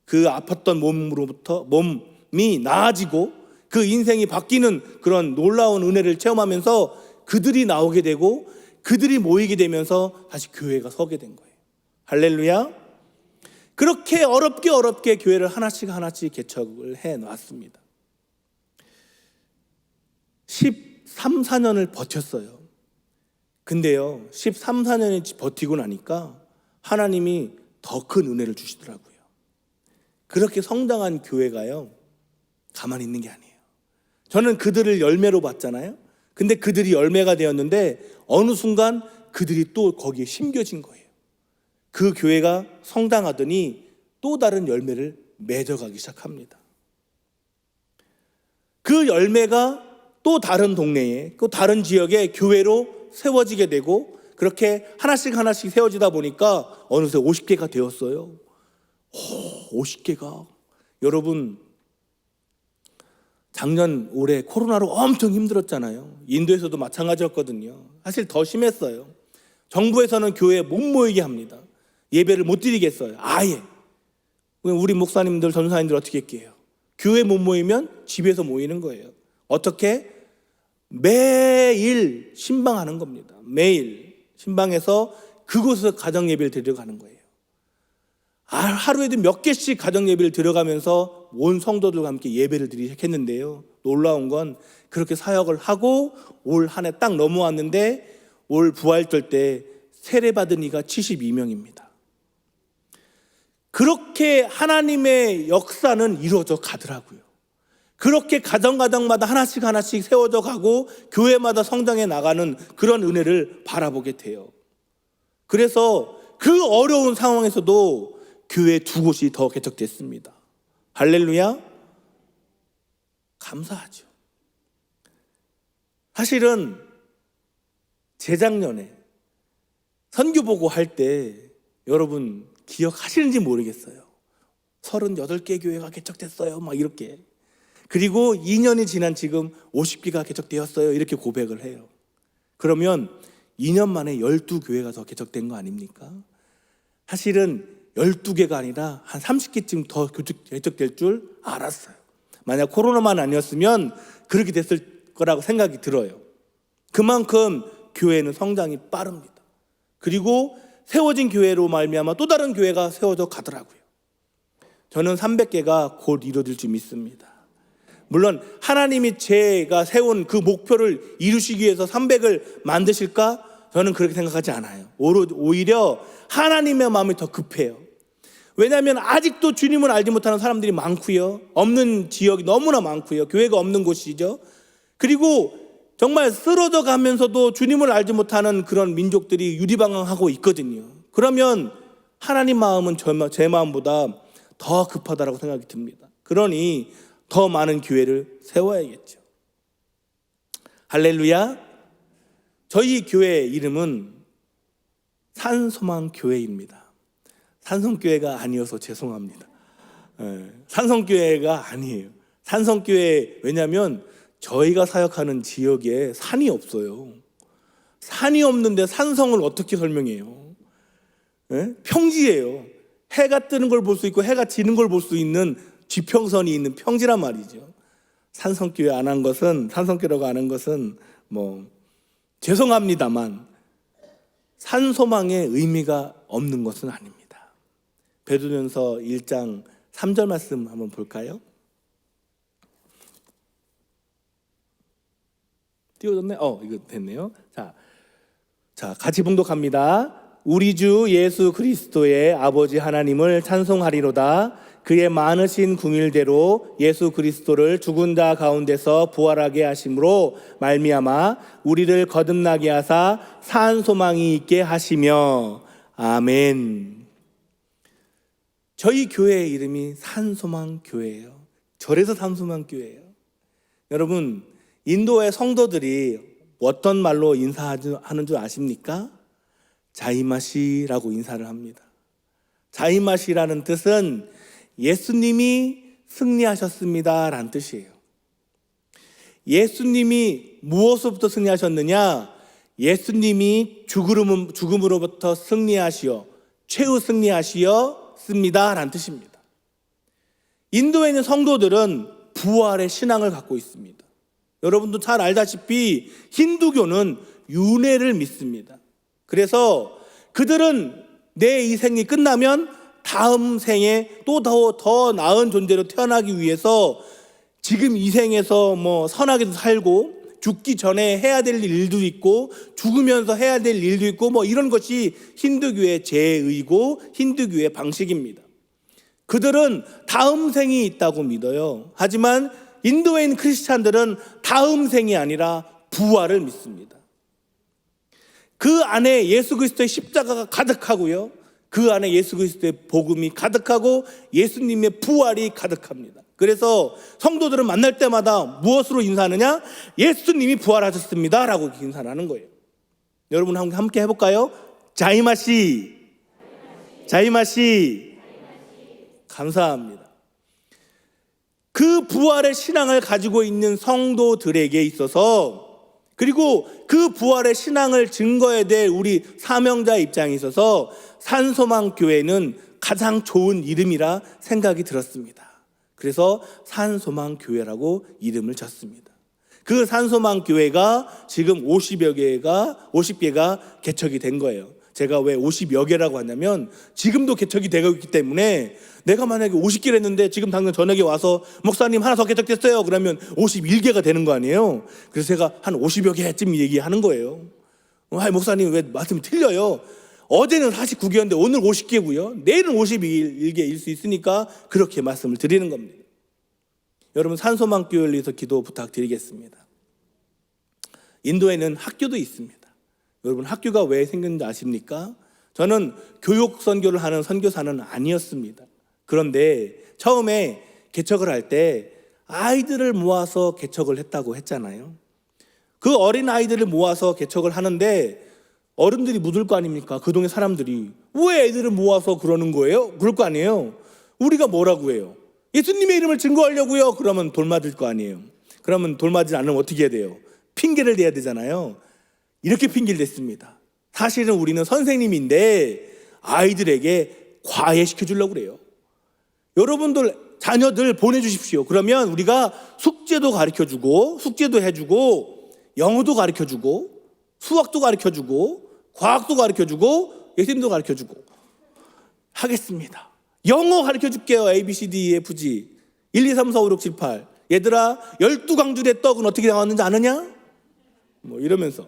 그 아팠던 몸으로부터 몸이 나아지고 그 인생이 바뀌는 그런 놀라운 은혜를 체험하면서 그들이 나오게 되고 그들이 모이게 되면서 다시 교회가 서게 된 거예요. 할렐루야. 그렇게 어렵게 교회를 하나씩 개척을 해놨습니다. 13, 14년을 버텼어요. 근데요, 13, 14년이 버티고 나니까 하나님이 더 큰 은혜를 주시더라고요. 그렇게 성장한 교회가요, 가만히 있는 게 아니에요. 저는 그들을 열매로 봤잖아요. 근데 그들이 열매가 되었는데 어느 순간 그들이 또 거기에 심겨진 거예요. 그 교회가 성장하더니 또 다른 열매를 맺어가기 시작합니다. 그 열매가 또 다른 동네에, 또 다른 지역의 교회로 세워지게 되고 그렇게 하나씩 세워지다 보니까 어느새 50개가 되었어요. 50개가. 여러분, 작년 올해 코로나로 엄청 힘들었잖아요. 인도에서도 마찬가지였거든요. 사실 더 심했어요. 정부에서는 교회에 못 모이게 합니다. 예배를 못 드리겠어요. 아예. 우리 목사님들, 전사님들 어떻게 할게요? 교회 못 모이면 집에서 모이는 거예요. 어떻게? 매일 신방하는 겁니다. 매일 신방해서 그곳에서 가정 예배를 드리러 가는 거예요. 하루에도 몇 개씩 가정 예배를 들어가면서 온 성도들과 함께 예배를 드리기 시작했는데요. 놀라운 건 그렇게 사역을 하고 올 한 해 딱 넘어왔는데 올 부활절 때 세례받은 이가 72명입니다. 그렇게 하나님의 역사는 이루어져 가더라고요. 그렇게 가정마다 하나씩 세워져 가고 교회마다 성장해 나가는 그런 은혜를 바라보게 돼요. 그래서 그 어려운 상황에서도 교회 2곳이 더 개척됐습니다. 할렐루야. 감사하죠. 사실은 재작년에 선교보고 할 때 여러분 기억하시는지 모르겠어요. 38개 교회가 개척됐어요. 막 이렇게. 그리고 2년이 지난 지금 50개가 개척되었어요. 이렇게 고백을 해요. 그러면 2년 만에 12교회가 더 개척된 거 아닙니까? 사실은 12개가 아니라 한 30개쯤 더 개척될 줄 알았어요. 만약 코로나만 아니었으면 그렇게 됐을 거라고 생각이 들어요. 그만큼 교회는 성장이 빠릅니다. 그리고 세워진 교회로 말미암아 또 다른 교회가 세워져 가더라고요. 저는 300개가 곧 이루어질 줄 믿습니다. 물론 하나님이 제가 세운 그 목표를 이루시기 위해서 300을 만드실까? 저는 그렇게 생각하지 않아요. 오히려 하나님의 마음이 더 급해요. 왜냐하면 아직도 주님을 알지 못하는 사람들이 많고요. 없는 지역이 너무나 많고요. 교회가 없는 곳이죠. 그리고 정말 쓰러져 가면서도 주님을 알지 못하는 그런 민족들이 유리방황하고 있거든요. 그러면 하나님 마음은 제 마음보다 더 급하다라고 생각이 듭니다. 그러니 더 많은 교회를 세워야겠죠. 할렐루야. 저희 교회 이름은 산소망교회입니다. 산성교회가 아니어서 죄송합니다. 산성교회가 아니에요. 산성교회, 왜냐하면 저희가 사역하는 지역에 산이 없어요. 산이 없는데 산성을 어떻게 설명해요? 평지예요. 해가 뜨는 걸 볼 수 있고 해가 지는 걸 볼 수 있는 지평선이 있는 평지란 말이죠. 산성교회 안 한 것은, 산성교회라고 안 한 것은 죄송합니다만 산소망의 의미가 없는 것은 아닙니다. 베드로전서 1장 3절 말씀 한번 볼까요? 띄워졌네? 이거 됐네요. 자, 같이 봉독합니다. 우리 주 예수 그리스도의 아버지 하나님을 찬송하리로다. 그의 많으신 궁일대로 예수 그리스도를 죽은 자 가운데서 부활하게 하심으로 말미암아 우리를 거듭나게 하사 산 소망이 있게 하시며. 아멘. 저희 교회의 이름이 산소망교회예요. 절에서 산소망교회예요. 여러분, 인도의 성도들이 어떤 말로 인사하는 줄 아십니까? 자이마시라고 인사를 합니다. 자이마시라는 뜻은 예수님이 승리하셨습니다 라는 뜻이에요. 예수님이 무엇으로부터 승리하셨느냐? 예수님이 죽음으로부터 승리하시어 최후 승리하시었습니다 라는 뜻입니다. 인도에 있는 성도들은 부활의 신앙을 갖고 있습니다. 여러분도 잘 알다시피 힌두교는 윤회를 믿습니다. 그래서 그들은 내 이 생이 끝나면 다음 생에 또 더 나은 존재로 태어나기 위해서 지금 이 생에서 선하게 살고 죽기 전에 해야 될 일도 있고 죽으면서 해야 될 일도 있고 이런 것이 힌두교의 제의고 힌두교의 방식입니다. 그들은 다음 생이 있다고 믿어요. 하지만 인도에 있는 크리스찬들은 다음 생이 아니라 부활을 믿습니다. 그 안에 예수 그리스도의 십자가가 가득하고요. 그 안에 예수 그리스도의 복음이 가득하고 예수님의 부활이 가득합니다. 그래서 성도들은 만날 때마다 무엇으로 인사하느냐? 예수님이 부활하셨습니다 라고 인사를 하는 거예요. 여러분 함께 해볼까요? 자이마시, 자이마시. 감사합니다. 그 부활의 신앙을 가지고 있는 성도들에게 있어서, 그리고 그 부활의 신앙을 증거해야 될 우리 사명자 입장에 있어서 산소망교회는 가장 좋은 이름이라 생각이 들었습니다. 그래서 산소망교회라고 이름을 졌습니다. 그 산소망교회가 지금 50개가 개척이 된 거예요. 제가 왜 50여 개라고 하냐면 지금도 개척이 되고 있기 때문에 내가 만약에 50개를 했는데 지금 당장 저녁에 와서 목사님 하나 더 개척됐어요 그러면 51개가 되는 거 아니에요. 그래서 제가 한 50여 개쯤 얘기하는 거예요. 목사님 왜 말씀이 틀려요? 어제는 49개였는데 오늘 50개고요 내일은 51개일 수 있으니까 그렇게 말씀을 드리는 겁니다. 여러분 산소망교회를 위해서 기도 부탁드리겠습니다. 인도에는 학교도 있습니다. 여러분 학교가 왜 생겼는지 아십니까? 저는 교육 선교를 하는 선교사는 아니었습니다. 그런데 처음에 개척을 할 때 아이들을 모아서 개척을 했다고 했잖아요. 그 어린 아이들을 모아서 개척을 하는데 어른들이 묻을 거 아닙니까? 그 동네 사람들이 왜 애들을 모아서 그러는 거예요? 그럴 거 아니에요. 우리가 뭐라고 해요? 예수님의 이름을 증거하려고요. 그러면 돌맞을 거 아니에요. 그러면 돌맞지 않으면 어떻게 해야 돼요? 핑계를 대야 되잖아요. 이렇게 핑계를 댔습니다. 사실은 우리는 선생님인데 아이들에게 과외시켜주려고 그래요. 여러분들 자녀들 보내주십시오. 그러면 우리가 숙제도 가르쳐주고 숙제도 해주고 영어도 가르쳐주고 수학도 가르쳐주고 과학도 가르쳐주고 예술도 가르쳐주고 하겠습니다. 영어 가르쳐줄게요. A, B, C, D, E, F, G 1, 2, 3, 4, 5, 6, 7, 8 얘들아 12강줄의 떡은 어떻게 나왔는지 아느냐? 뭐 이러면서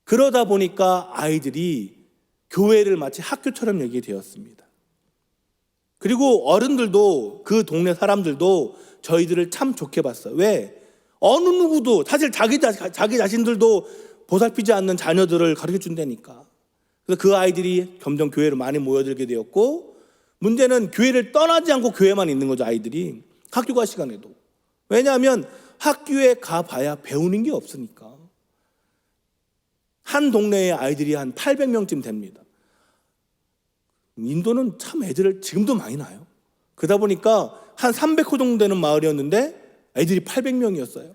그러다 보니까 아이들이 교회를 마치 학교처럼 여기게 되었습니다. 그리고 어른들도 그 동네 사람들도 저희들을 참 좋게 봤어요. 왜? 어느 누구도 사실 자기 자신들도 보살피지 않는 자녀들을 가르쳐 준다니까. 그래서 그 아이들이 점점 교회로 많이 모여들게 되었고, 문제는 교회를 떠나지 않고 교회만 있는 거죠. 아이들이 학교 갈 시간에도. 왜냐하면 학교에 가봐야 배우는 게 없으니까. 한 동네에 아이들이 한 800명쯤 됩니다. 인도는 참 애들을 지금도 많이 낳아요. 그러다 보니까 한 300호 정도 되는 마을이었는데 애들이 800명이었어요.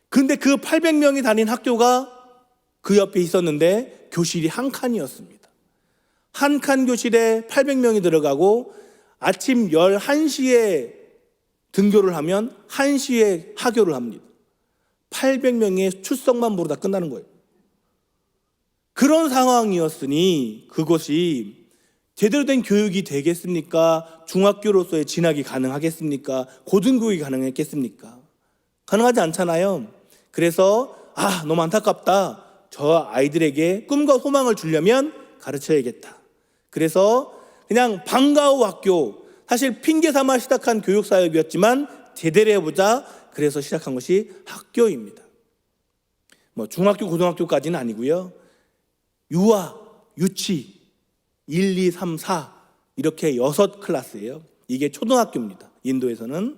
근데 그 800명이 다닌 학교가 그 옆에 있었는데 교실이 한 칸이었습니다. 한 칸 교실에 800명이 들어가고 아침 11시에 등교를 하면 1시에 하교를 합니다. 800명의 출석만 보러 다 끝나는 거예요. 그런 상황이었으니 그것이 제대로 된 교육이 되겠습니까? 중학교로서의 진학이 가능하겠습니까? 고등교육이 가능했겠습니까? 가능하지 않잖아요. 그래서 너무 안타깝다. 저 아이들에게 꿈과 소망을 주려면 가르쳐야겠다. 그래서 그냥 방과 후 학교, 사실 핑계 삼아 시작한 교육사역이었지만 제대로 해보자. 그래서 시작한 것이 학교입니다. 뭐 중학교, 고등학교까지는 아니고요. 유아, 유치 1, 2, 3, 4 이렇게 6클래스예요. 이게 초등학교입니다. 인도에서는.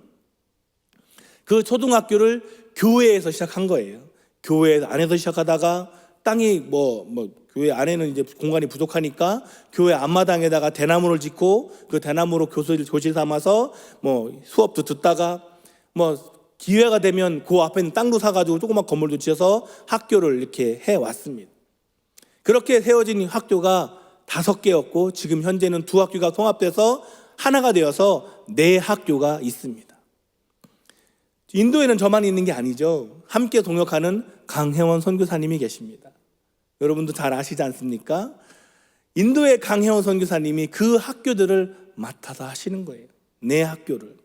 그 초등학교를 교회에서 시작한 거예요. 교회 안에서 시작하다가 땅이 교회 안에는 이제 공간이 부족하니까 교회 앞마당에다가 대나무를 짓고 그 대나무로 교실 삼아서 수업도 듣다가 기회가 되면 그 앞에 있는 땅도 사가지고 조그만 건물도 지어서 학교를 이렇게 해왔습니다. 그렇게 세워진 학교가 5개였고 지금 현재는 2학교가 통합돼서 하나가 되어서 4학교가 있습니다. 인도에는 저만 있는 게 아니죠. 함께 동역하는 강혜원 선교사님이 계십니다. 여러분도 잘 아시지 않습니까? 인도의 강혜원 선교사님이 그 학교들을 맡아서 하시는 거예요. 4학교를.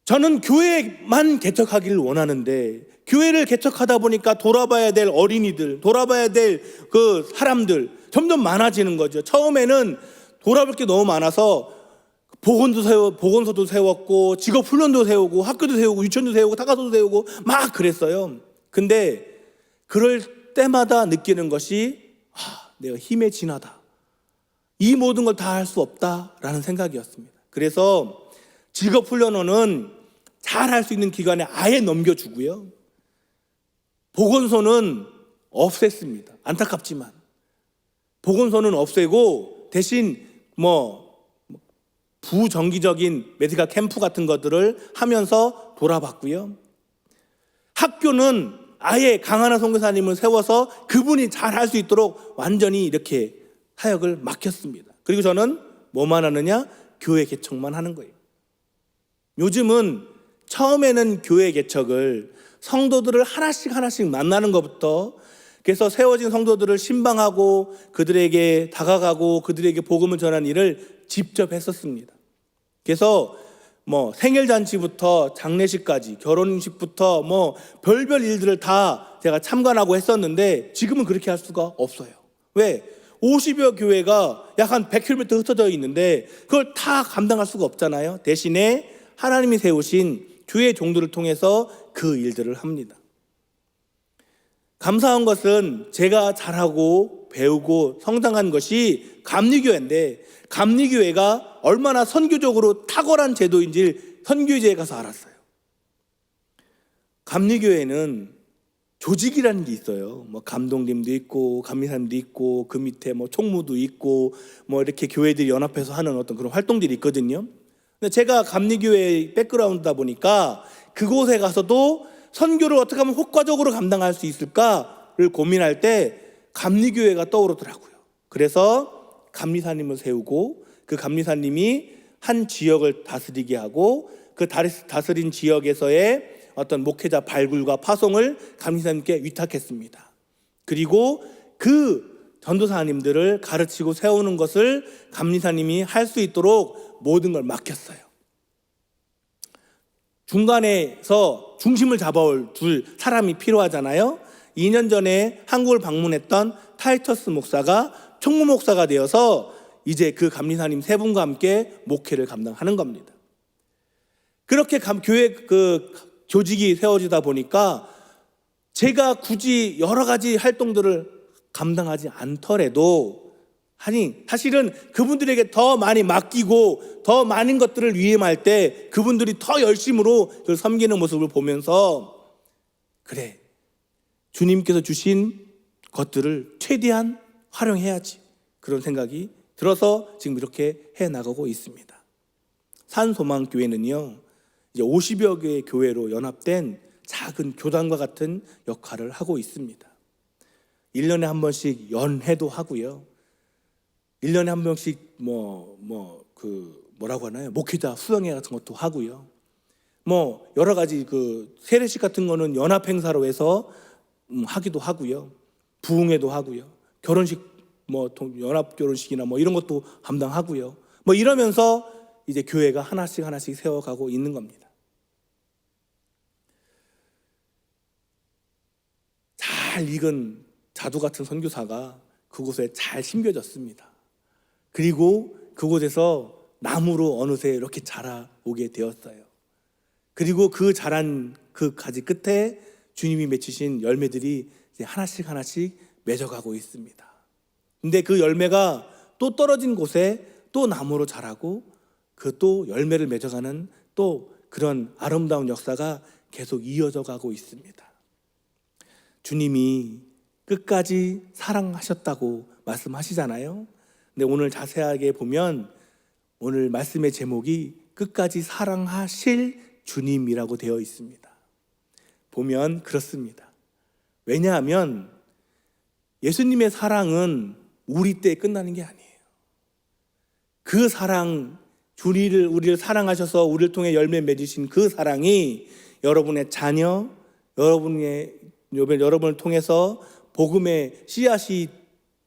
저는 교회만 개척하기를 원하는데 교회를 개척하다 보니까 돌아봐야 될 어린이들, 돌아봐야 될 그 사람들 점점 많아지는 거죠. 처음에는 돌아볼 게 너무 많아서 보건소도 세웠고 직업훈련도 세우고 학교도 세우고 유치원도 세우고 타가소도 세우고 막 그랬어요. 근데 그럴 때마다 느끼는 것이 내가 힘에 진하다. 이 모든 걸 다 할 수 없다라는 생각이었습니다. 그래서 직업훈련원은 잘 할 수 있는 기관에 아예 넘겨주고요. 보건소는 없앴습니다. 안타깝지만 보건소는 없애고 대신 부정기적인 메디컬 캠프 같은 것들을 하면서 돌아봤고요. 학교는 아예 강하나 선교사님을 세워서 그분이 잘 할 수 있도록 완전히 이렇게 사역을 맡겼습니다. 그리고 저는 뭐만 하느냐? 교회 개척만 하는 거예요. 요즘은 처음에는 교회 개척을 성도들을 하나씩 만나는 것부터, 그래서 세워진 성도들을 신방하고 그들에게 다가가고 그들에게 복음을 전하는 일을 직접 했었습니다. 그래서 생일잔치부터 장례식까지 결혼식부터 별별 일들을 다 제가 참관하고 했었는데 지금은 그렇게 할 수가 없어요. 왜? 50여 교회가 약 한 100km 흩어져 있는데 그걸 다 감당할 수가 없잖아요. 대신에 하나님이 세우신 주의 종들을 통해서 그 일들을 합니다. 감사한 것은 제가 잘하고 배우고 성장한 것이 감리교회인데 감리교회가 얼마나 선교적으로 탁월한 제도인지 선교제에 가서 알았어요. 감리교회는 조직이라는 게 있어요. 감독님도 있고 감리사님도 있고 그 밑에 총무도 있고 이렇게 교회들이 연합해서 하는 어떤 그런 활동들이 있거든요. 근데 제가 감리교회 백그라운드다 보니까 그곳에 가서도 선교를 어떻게 하면 효과적으로 감당할 수 있을까를 고민할 때 감리교회가 떠오르더라고요. 그래서 감리사님을 세우고 그 감리사님이 한 지역을 다스리게 하고 그 다스린 지역에서의 어떤 목회자 발굴과 파송을 감리사님께 위탁했습니다. 그리고 그 전도사님들을 가르치고 세우는 것을 감리사님이 할 수 있도록 모든 걸 맡겼어요. 중간에서 중심을 잡아올 줄 사람이 필요하잖아요. 2년 전에 한국을 방문했던 타이터스 목사가 총무 목사가 되어서 이제 그 감리사님 세 분과 함께 목회를 감당하는 겁니다. 그렇게 교회 그 조직이 세워지다 보니까 제가 굳이 여러 가지 활동들을 감당하지 않더라도 사실은 그분들에게 더 많이 맡기고 더 많은 것들을 위임할 때 그분들이 더 열심으로 그걸 섬기는 모습을 보면서 그래, 주님께서 주신 것들을 최대한 활용해야지, 그런 생각이 들어서 지금 이렇게 해나가고 있습니다. 산소망교회는요, 이제 50여 개의 교회로 연합된 작은 교단과 같은 역할을 하고 있습니다. 1년에 한 번씩 연회도 하고요. 1년에 한 번씩 뭐라고 하나요? 목회자 수양회 같은 것도 하고요. 뭐 여러 가지 그 세례식 같은 거는 연합 행사로 해서 하기도 하고요. 부흥회도 하고요. 결혼식 연합 결혼식이나 이런 것도 감당하고요. 이러면서 이제 교회가 하나씩 세워가고 있는 겁니다. 잘 익은 자두 같은 선교사가 그곳에 잘 심겨졌습니다. 그리고 그곳에서 나무로 어느새 이렇게 자라오게 되었어요. 그리고 그 자란 그 가지 끝에 주님이 맺히신 열매들이 이제 하나씩 맺어가고 있습니다. 근데 그 열매가 또 떨어진 곳에 또 나무로 자라고 그 또 열매를 맺어가는 또 그런 아름다운 역사가 계속 이어져 가고 있습니다. 주님이 끝까지 사랑하셨다고 말씀하시잖아요. 근데 오늘 자세하게 보면 오늘 말씀의 제목이 끝까지 사랑하실 주님이라고 되어 있습니다. 보면 그렇습니다. 왜냐하면 예수님의 사랑은 우리 때에 끝나는 게 아니에요. 그 사랑, 우리를 사랑하셔서 우리를 통해 열매 맺으신 그 사랑이 여러분의 자녀, 여러분을 통해서 복음의 씨앗이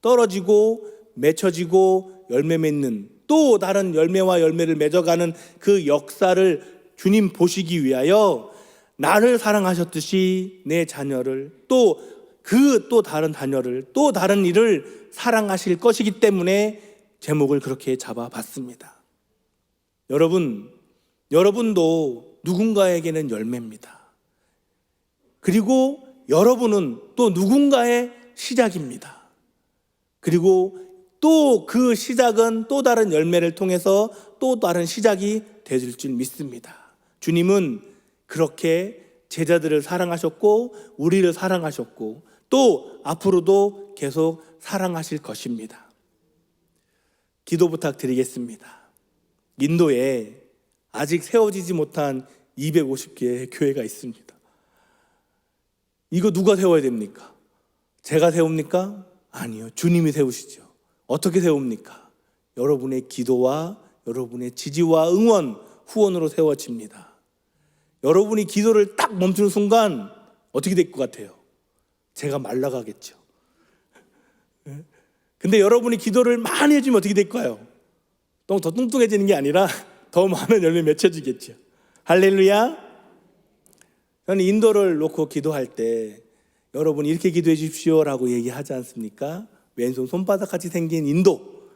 떨어지고 맺혀지고 열매 맺는 또 다른 열매와 열매를 맺어가는 그 역사를 주님 보시기 위하여 나를 사랑하셨듯이 내 자녀를 또 다른 자녀를 또 다른 일을 사랑하실 것이기 때문에 제목을 그렇게 잡아봤습니다. 여러분도 누군가에게는 열매입니다. 그리고 여러분은 또 누군가의 시작입니다. 그리고 또 그 시작은 또 다른 열매를 통해서 또 다른 시작이 되질 줄 믿습니다. 주님은 그렇게 제자들을 사랑하셨고 우리를 사랑하셨고 또 앞으로도 계속 사랑하실 것입니다. 기도 부탁드리겠습니다. 인도에 아직 세워지지 못한 250개의 교회가 있습니다. 이거 누가 세워야 됩니까? 제가 세웁니까? 아니요, 주님이 세우시죠. 어떻게 세웁니까? 여러분의 기도와 여러분의 지지와 응원, 후원으로 세워집니다. 여러분이 기도를 딱 멈추는 순간 어떻게 될 것 같아요? 제가 말라가겠죠. 근데 여러분이 기도를 많이 해주면 어떻게 될까요? 더 뚱뚱해지는 게 아니라 더 많은 열매 맺혀지겠죠. 할렐루야. 저는 인도를 놓고 기도할 때 여러분 이렇게 기도해 주십시오라고 얘기하지 않습니까? 왼손 손바닥 같이 생긴 인도.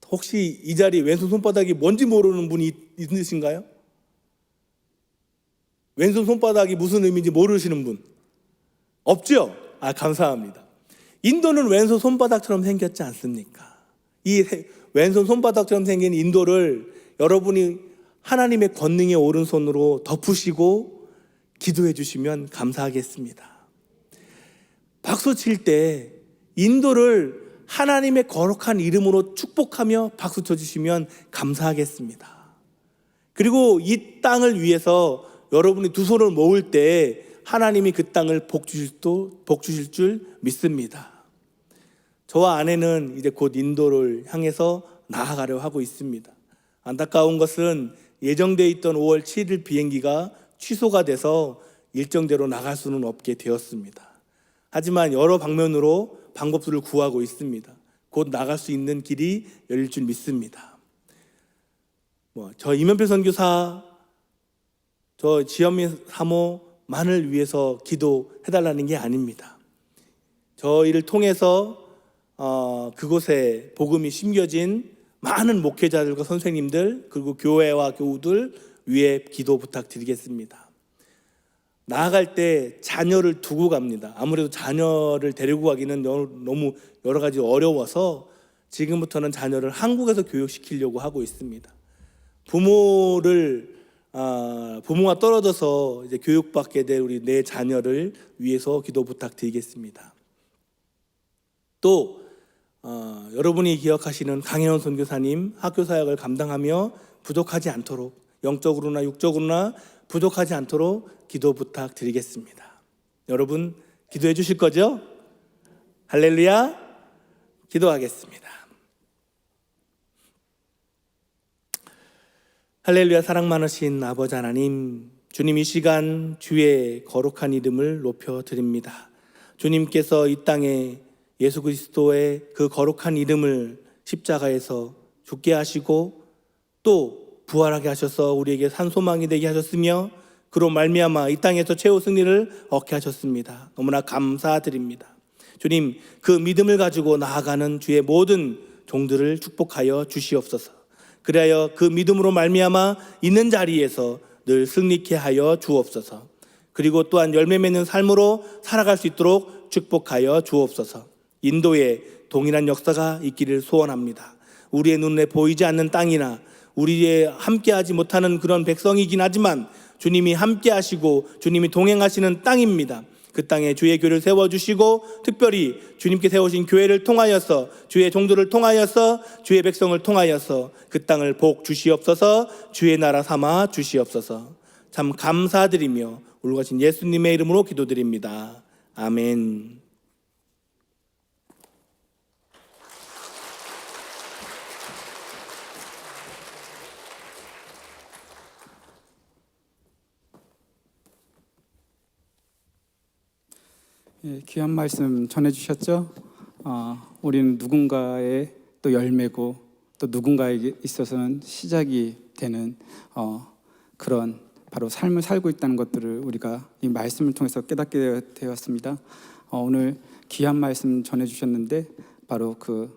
혹시 이 자리에 왼손 손바닥이 뭔지 모르는 분이 있으신가요? 왼손 손바닥이 무슨 의미인지 모르시는 분 없죠? 감사합니다. 인도는 왼손 손바닥처럼 생겼지 않습니까? 이 왼손 손바닥처럼 생긴 인도를 여러분이 하나님의 권능의 오른손으로 덮으시고 기도해 주시면 감사하겠습니다. 박수 칠 때 인도를 하나님의 거룩한 이름으로 축복하며 박수 쳐주시면 감사하겠습니다. 그리고 이 땅을 위해서 여러분이 두 손을 모을 때 하나님이 그 땅을 복 주실 줄 믿습니다. 저와 아내는 이제 곧 인도를 향해서 나아가려 하고 있습니다. 안타까운 것은 예정되어 있던 5월 7일 비행기가 취소가 돼서 일정대로 나갈 수는 없게 되었습니다. 하지만 여러 방면으로 방법들을 구하고 있습니다. 곧 나갈 수 있는 길이 열릴 줄 믿습니다. 저 이면필 선교사, 저 지현민 사모만을 위해서 기도해달라는 게 아닙니다. 저희를 통해서 그곳에 복음이 심겨진 많은 목회자들과 선생님들, 그리고 교회와 교우들 위해 기도 부탁드리겠습니다. 나아갈 때 자녀를 두고 갑니다. 아무래도 자녀를 데리고 가기는 너무 여러 가지 어려워서 지금부터는 자녀를 한국에서 교육시키려고 하고 있습니다. 부모가 떨어져서 이제 교육받게 될 우리 내 자녀를 위해서 기도 부탁드리겠습니다. 또 여러분이 기억하시는 강혜원 선교사님, 학교 사역을 감당하며 부족하지 않도록, 영적으로나 육적으로나 부족하지 않도록 기도 부탁드리겠습니다. 여러분 기도해 주실 거죠? 할렐루야. 기도하겠습니다. 할렐루야. 사랑 많으신 아버지 하나님, 주님, 이 시간 주의 거룩한 이름을 높여드립니다. 주님께서 이 땅에 예수 그리스도의 그 거룩한 이름을 십자가에서 죽게 하시고 또 부활하게 하셔서 우리에게 산소망이 되게 하셨으며, 그로 말미암아 이 땅에서 최후 승리를 얻게 하셨습니다. 너무나 감사드립니다. 주님, 그 믿음을 가지고 나아가는 주의 모든 종들을 축복하여 주시옵소서. 그리하여 그 믿음으로 말미암아 있는 자리에서 늘 승리케 하여 주옵소서. 그리고 또한 열매 맺는 삶으로 살아갈 수 있도록 축복하여 주옵소서. 인도에 동일한 역사가 있기를 소원합니다. 우리의 눈에 보이지 않는 땅이나 우리의 함께하지 못하는 그런 백성이긴 하지만 주님이 함께하시고 주님이 동행하시는 땅입니다. 그 땅에 주의 교회를 세워주시고, 특별히 주님께 세우신 교회를 통하여서, 주의 종들을 통하여서, 주의 백성을 통하여서 그 땅을 복 주시옵소서. 주의 나라 삼아 주시옵소서. 참 감사드리며 울가신 예수님의 이름으로 기도드립니다. 아멘. 예, 귀한 말씀 전해주셨죠? 우리는 누군가의 또 열매고 또 누군가에게 있어서는 시작이 되는 그런 바로 삶을 살고 있다는 것들을 우리가 이 말씀을 통해서 깨닫게 되었습니다. 오늘 귀한 말씀 전해주셨는데 바로 그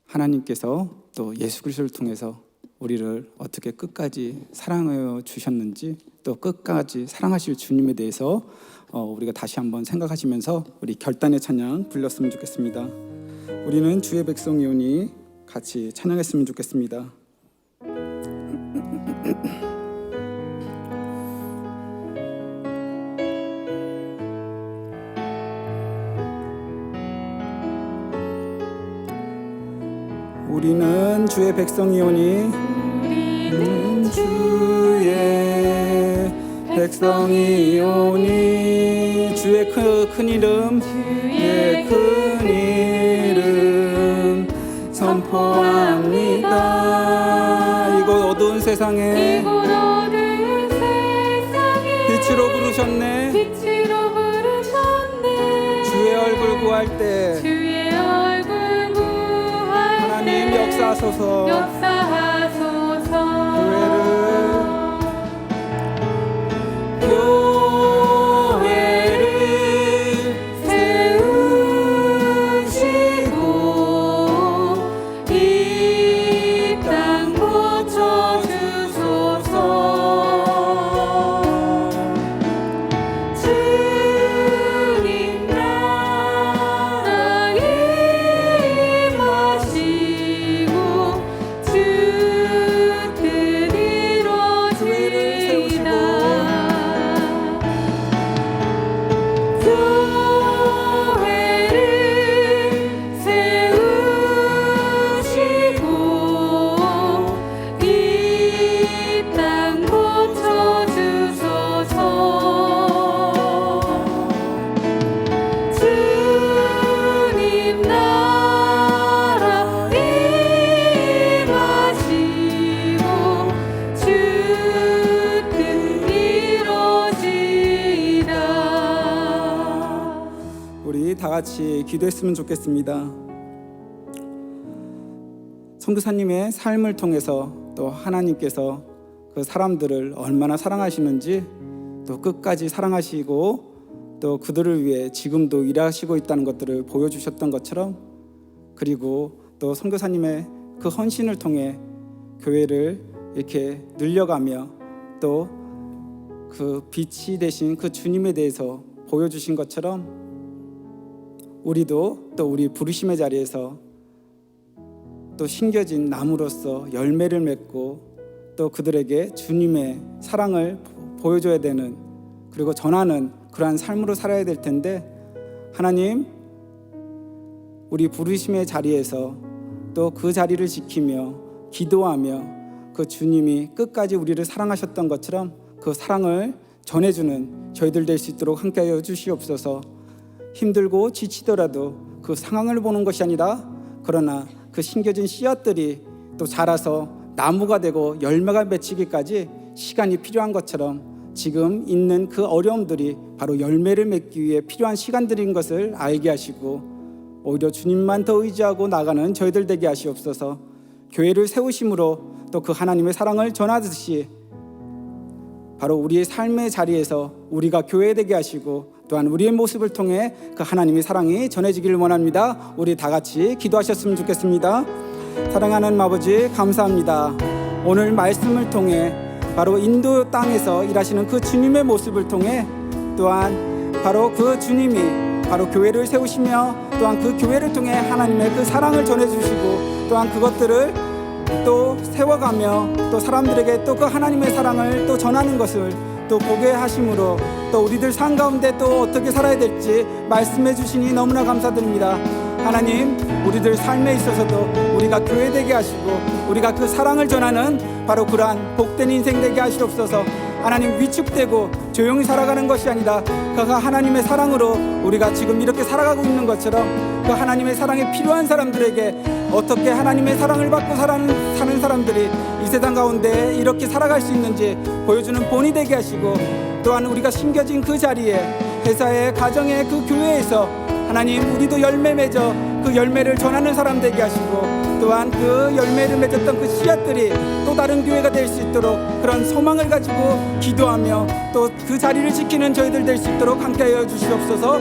하나님께서 또 예수 그리스도를 통해서 우리를 어떻게 끝까지 사랑하여 주셨는지, 또 끝까지 사랑하실 주님에 대해서 우리가 다시 한번 생각하시면서 우리 결단의 찬양 불렀으면 좋겠습니다. 우리는 주의 백성이오니 같이 찬양했으면 좋겠습니다. 우리는 주의 백성이오니, 우리는 주의 백성이오니, 주의 큰 이름, 주의 큰 이름 선포합니다. 이곳 어두운 세상에 빛으로 부르셨네. 주의 얼굴 구할 때 하나님 역사하소서. 다 같이 기도했으면 좋겠습니다. 선교사님의 삶을 통해서 또 하나님께서 그 사람들을 얼마나 사랑하시는지, 또 끝까지 사랑하시고 또 그들을 위해 지금도 일하시고 있다는 것들을 보여주셨던 것처럼, 그리고 또 선교사님의 그 헌신을 통해 교회를 이렇게 늘려가며 또 그 빛이 되신 그 주님에 대해서 보여주신 것처럼, 우리도 또 우리 부르심의 자리에서 또 심겨진 나무로서 열매를 맺고 또 그들에게 주님의 사랑을 보여줘야 되는, 그리고 전하는 그러한 삶으로 살아야 될 텐데, 하나님, 우리 부르심의 자리에서 또 그 자리를 지키며 기도하며 그 주님이 끝까지 우리를 사랑하셨던 것처럼 그 사랑을 전해주는 저희들 될 수 있도록 함께하여 주시옵소서. 힘들고 지치더라도 그 상황을 보는 것이 아니라, 그러나 그 심겨진 씨앗들이 또 자라서 나무가 되고 열매가 맺히기까지 시간이 필요한 것처럼, 지금 있는 그 어려움들이 바로 열매를 맺기 위해 필요한 시간들인 것을 알게 하시고, 오히려 주님만 더 의지하고 나가는 저희들 되게 하시옵소서. 교회를 세우심으로 또 그 하나님의 사랑을 전하듯이 바로 우리의 삶의 자리에서 우리가 교회 되게 하시고, 또한 우리의 모습을 통해 그 하나님의 사랑이 전해지기를 원합니다. 우리 다 같이 기도하셨으면 좋겠습니다. 사랑하는 아버지, 감사합니다. 오늘 말씀을 통해 바로 인도 땅에서 일하시는 그 주님의 모습을 통해, 또한 바로 그 주님이 바로 교회를 세우시며, 또한 그 교회를 통해 하나님의 그 사랑을 전해주시고, 또한 그것들을 또 세워가며 또 사람들에게 또 그 하나님의 사랑을 또 전하는 것을 또 보게 하심으로, 또 우리들 삶 가운데 또 어떻게 살아야 될지 말씀해 주시니 너무나 감사드립니다. 하나님, 우리들 삶에 있어서도 우리가 교회 되게 하시고 우리가 그 사랑을 전하는 바로 그러한 복된 인생 되게 하시옵소서. 하나님, 위축되고 조용히 살아가는 것이 아니라 그 하나님의 사랑으로 우리가 지금 이렇게 살아가고 있는 것처럼, 그 하나님의 사랑이 필요한 사람들에게 어떻게 하나님의 사랑을 받고 사는 사람들이 이 세상 가운데 이렇게 살아갈 수 있는지 보여주는 본이 되게 하시고, 또한 우리가 심겨진 그 자리에, 회사에, 가정에, 그 교회에서 하나님, 우리도 열매 맺어 그 열매를 전하는 사람 되게 하시고, 또한 그 열매를 맺었던 그 씨앗들이 또 다른 교회가 될 수 있도록 그런 소망을 가지고 기도하며 또 그 자리를 지키는 저희들 될 수 있도록 함께하여 주시옵소서.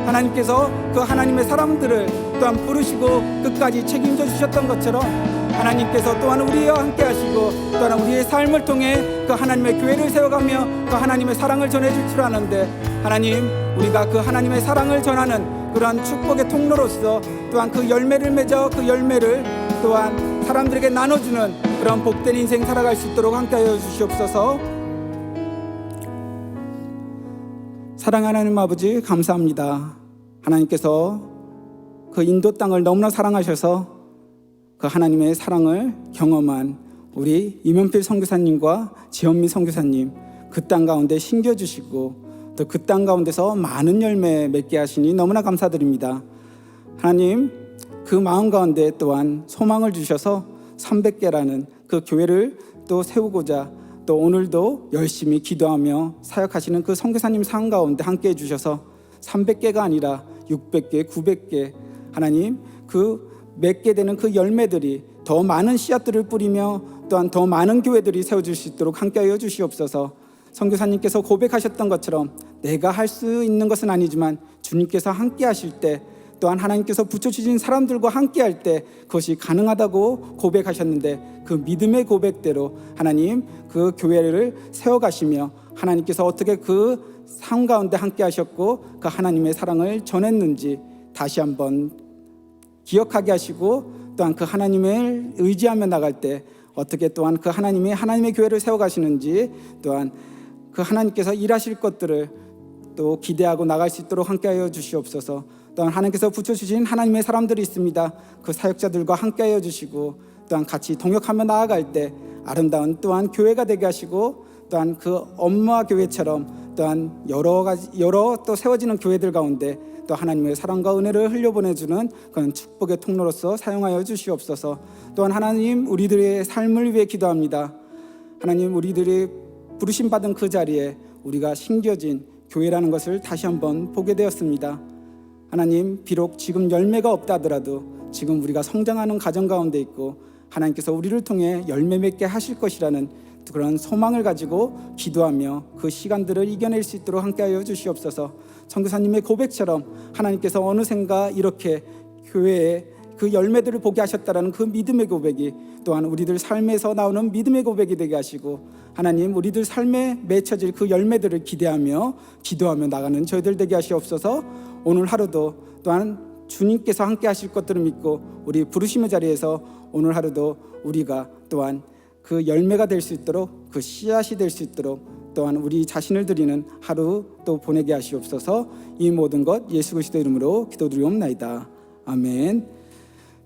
하나님께서 그 하나님의 사람들을 또한 부르시고 끝까지 책임져 주셨던 것처럼, 하나님께서 또한 우리와 함께 하시고, 또한 우리의 삶을 통해 그 하나님의 교회를 세워가며 그 하나님의 사랑을 전해줄 줄 아는데, 하나님, 우리가 그 하나님의 사랑을 전하는 그러한 축복의 통로로서 또한 그 열매를 맺어 그 열매를 또한 사람들에게 나눠주는 그런 복된 인생 살아갈 수 있도록 함께하여 주시옵소서. 사랑하는 하나님 아버지, 감사합니다. 하나님께서 그 인도 땅을 너무나 사랑하셔서 그 하나님의 사랑을 경험한 우리 이면필 선교사님과 지현미 선교사님, 그 땅 가운데 심겨주시고 또 그 땅 가운데서 많은 열매 맺게 하시니 너무나 감사드립니다. 하나님, 그 마음 가운데 또한 소망을 주셔서 300개라는 그 교회를 또 세우고자, 또 오늘도 열심히 기도하며 사역하시는 그 선교사님 삶 가운데 함께 해주셔서 300개가 아니라 600개, 900개, 하나님, 그 맺게 되는 그 열매들이 더 많은 씨앗들을 뿌리며 또한 더 많은 교회들이 세워질 수 있도록 함께하여 주시옵소서. 선교사님께서 고백하셨던 것처럼 내가 할 수 있는 것은 아니지만 주님께서 함께 하실 때, 또한 하나님께서 붙여주신 사람들과 함께 할 때 그것이 가능하다고 고백하셨는데, 그 믿음의 고백대로 하나님 그 교회를 세워가시며 하나님께서 어떻게 그 삶 가운데 함께 하셨고 그 하나님의 사랑을 전했는지 다시 한번 기억하게 하시고, 또한 그 하나님을 의지하며 나갈 때 어떻게 또한 그 하나님의 교회를 세워가시는지, 또한 그 하나님께서 일하실 것들을 또 기대하고 나갈 수 있도록 함께하여 주시옵소서. 또한 하나님께서 붙여주신 하나님의 사람들이 있습니다. 그 사역자들과 함께하여 주시고, 또한 같이 동역하며 나아갈 때 아름다운 또한 교회가 되게 하시고, 또한 그 엄마 교회처럼 또한 여러 또 세워지는 교회들 가운데 또 하나님의 사랑과 은혜를 흘려보내주는 그런 축복의 통로로서 사용하여 주시옵소서. 또한 하나님, 우리들의 삶을 위해 기도합니다. 하나님, 우리들이 부르심 받은 그 자리에 우리가 심겨진 교회라는 것을 다시 한번 보게 되었습니다. 하나님, 비록 지금 열매가 없다 하더라도 지금 우리가 성장하는 가정 가운데 있고 하나님께서 우리를 통해 열매 맺게 하실 것이라는 그런 소망을 가지고 기도하며 그 시간들을 이겨낼 수 있도록 함께하여 주시옵소서. 선교사님의 고백처럼 하나님께서 어느샌가 이렇게 교회에 그 열매들을 보게 하셨다라는 그 믿음의 고백이 또한 우리들 삶에서 나오는 믿음의 고백이 되게 하시고, 하나님, 우리들 삶에 맺혀질 그 열매들을 기대하며 기도하며 나가는 저희들 되게 하시옵소서. 오늘 하루도 또한 주님께서 함께 하실 것들을 믿고 우리 부르심의 자리에서 오늘 하루도 우리가 또한 그 열매가 될 수 있도록, 그 씨앗이 될 수 있도록 또한 우리 자신을 드리는 하루 또 보내게 하시옵소서. 이 모든 것 예수 그리스도 이름으로 기도드리옵나이다. 아멘.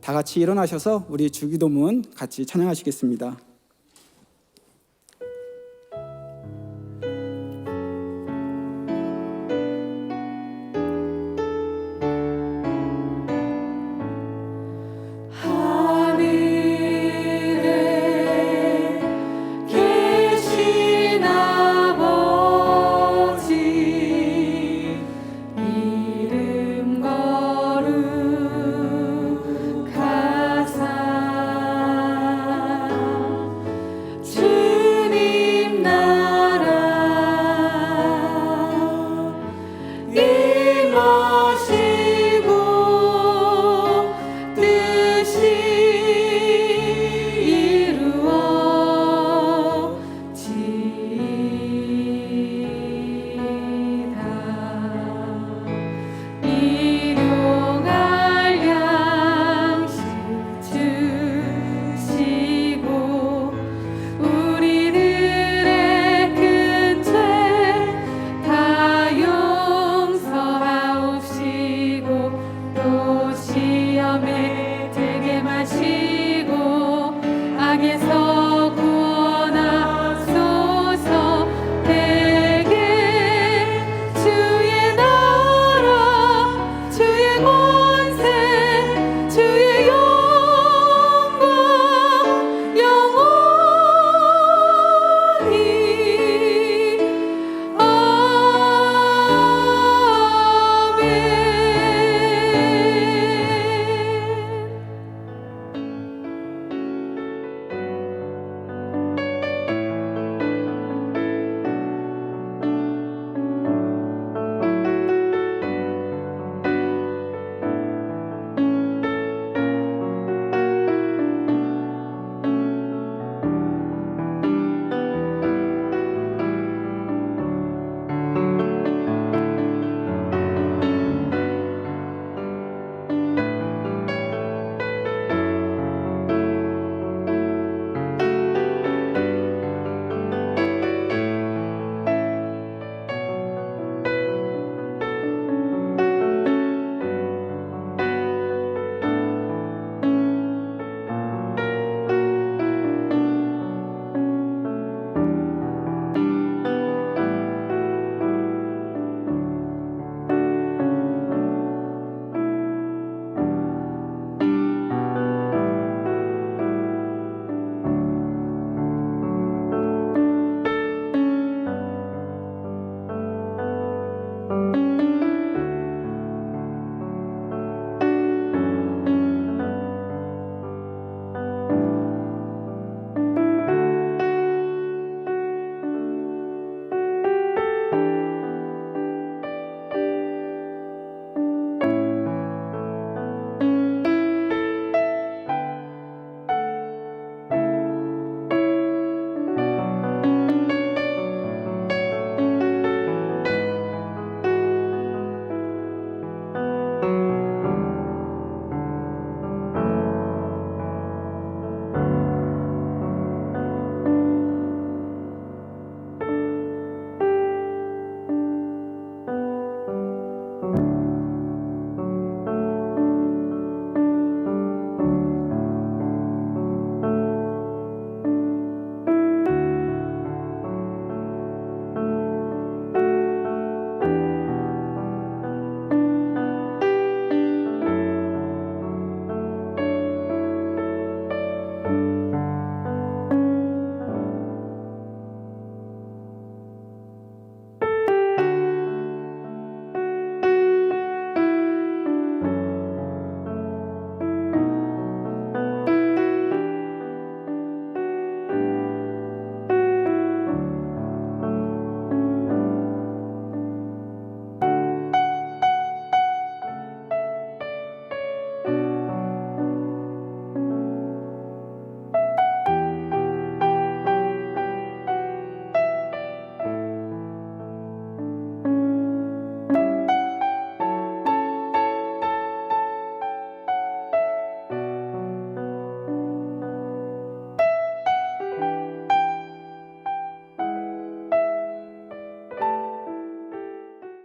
다 같이 일어나셔서 우리 주기도문 같이 찬양하시겠습니다.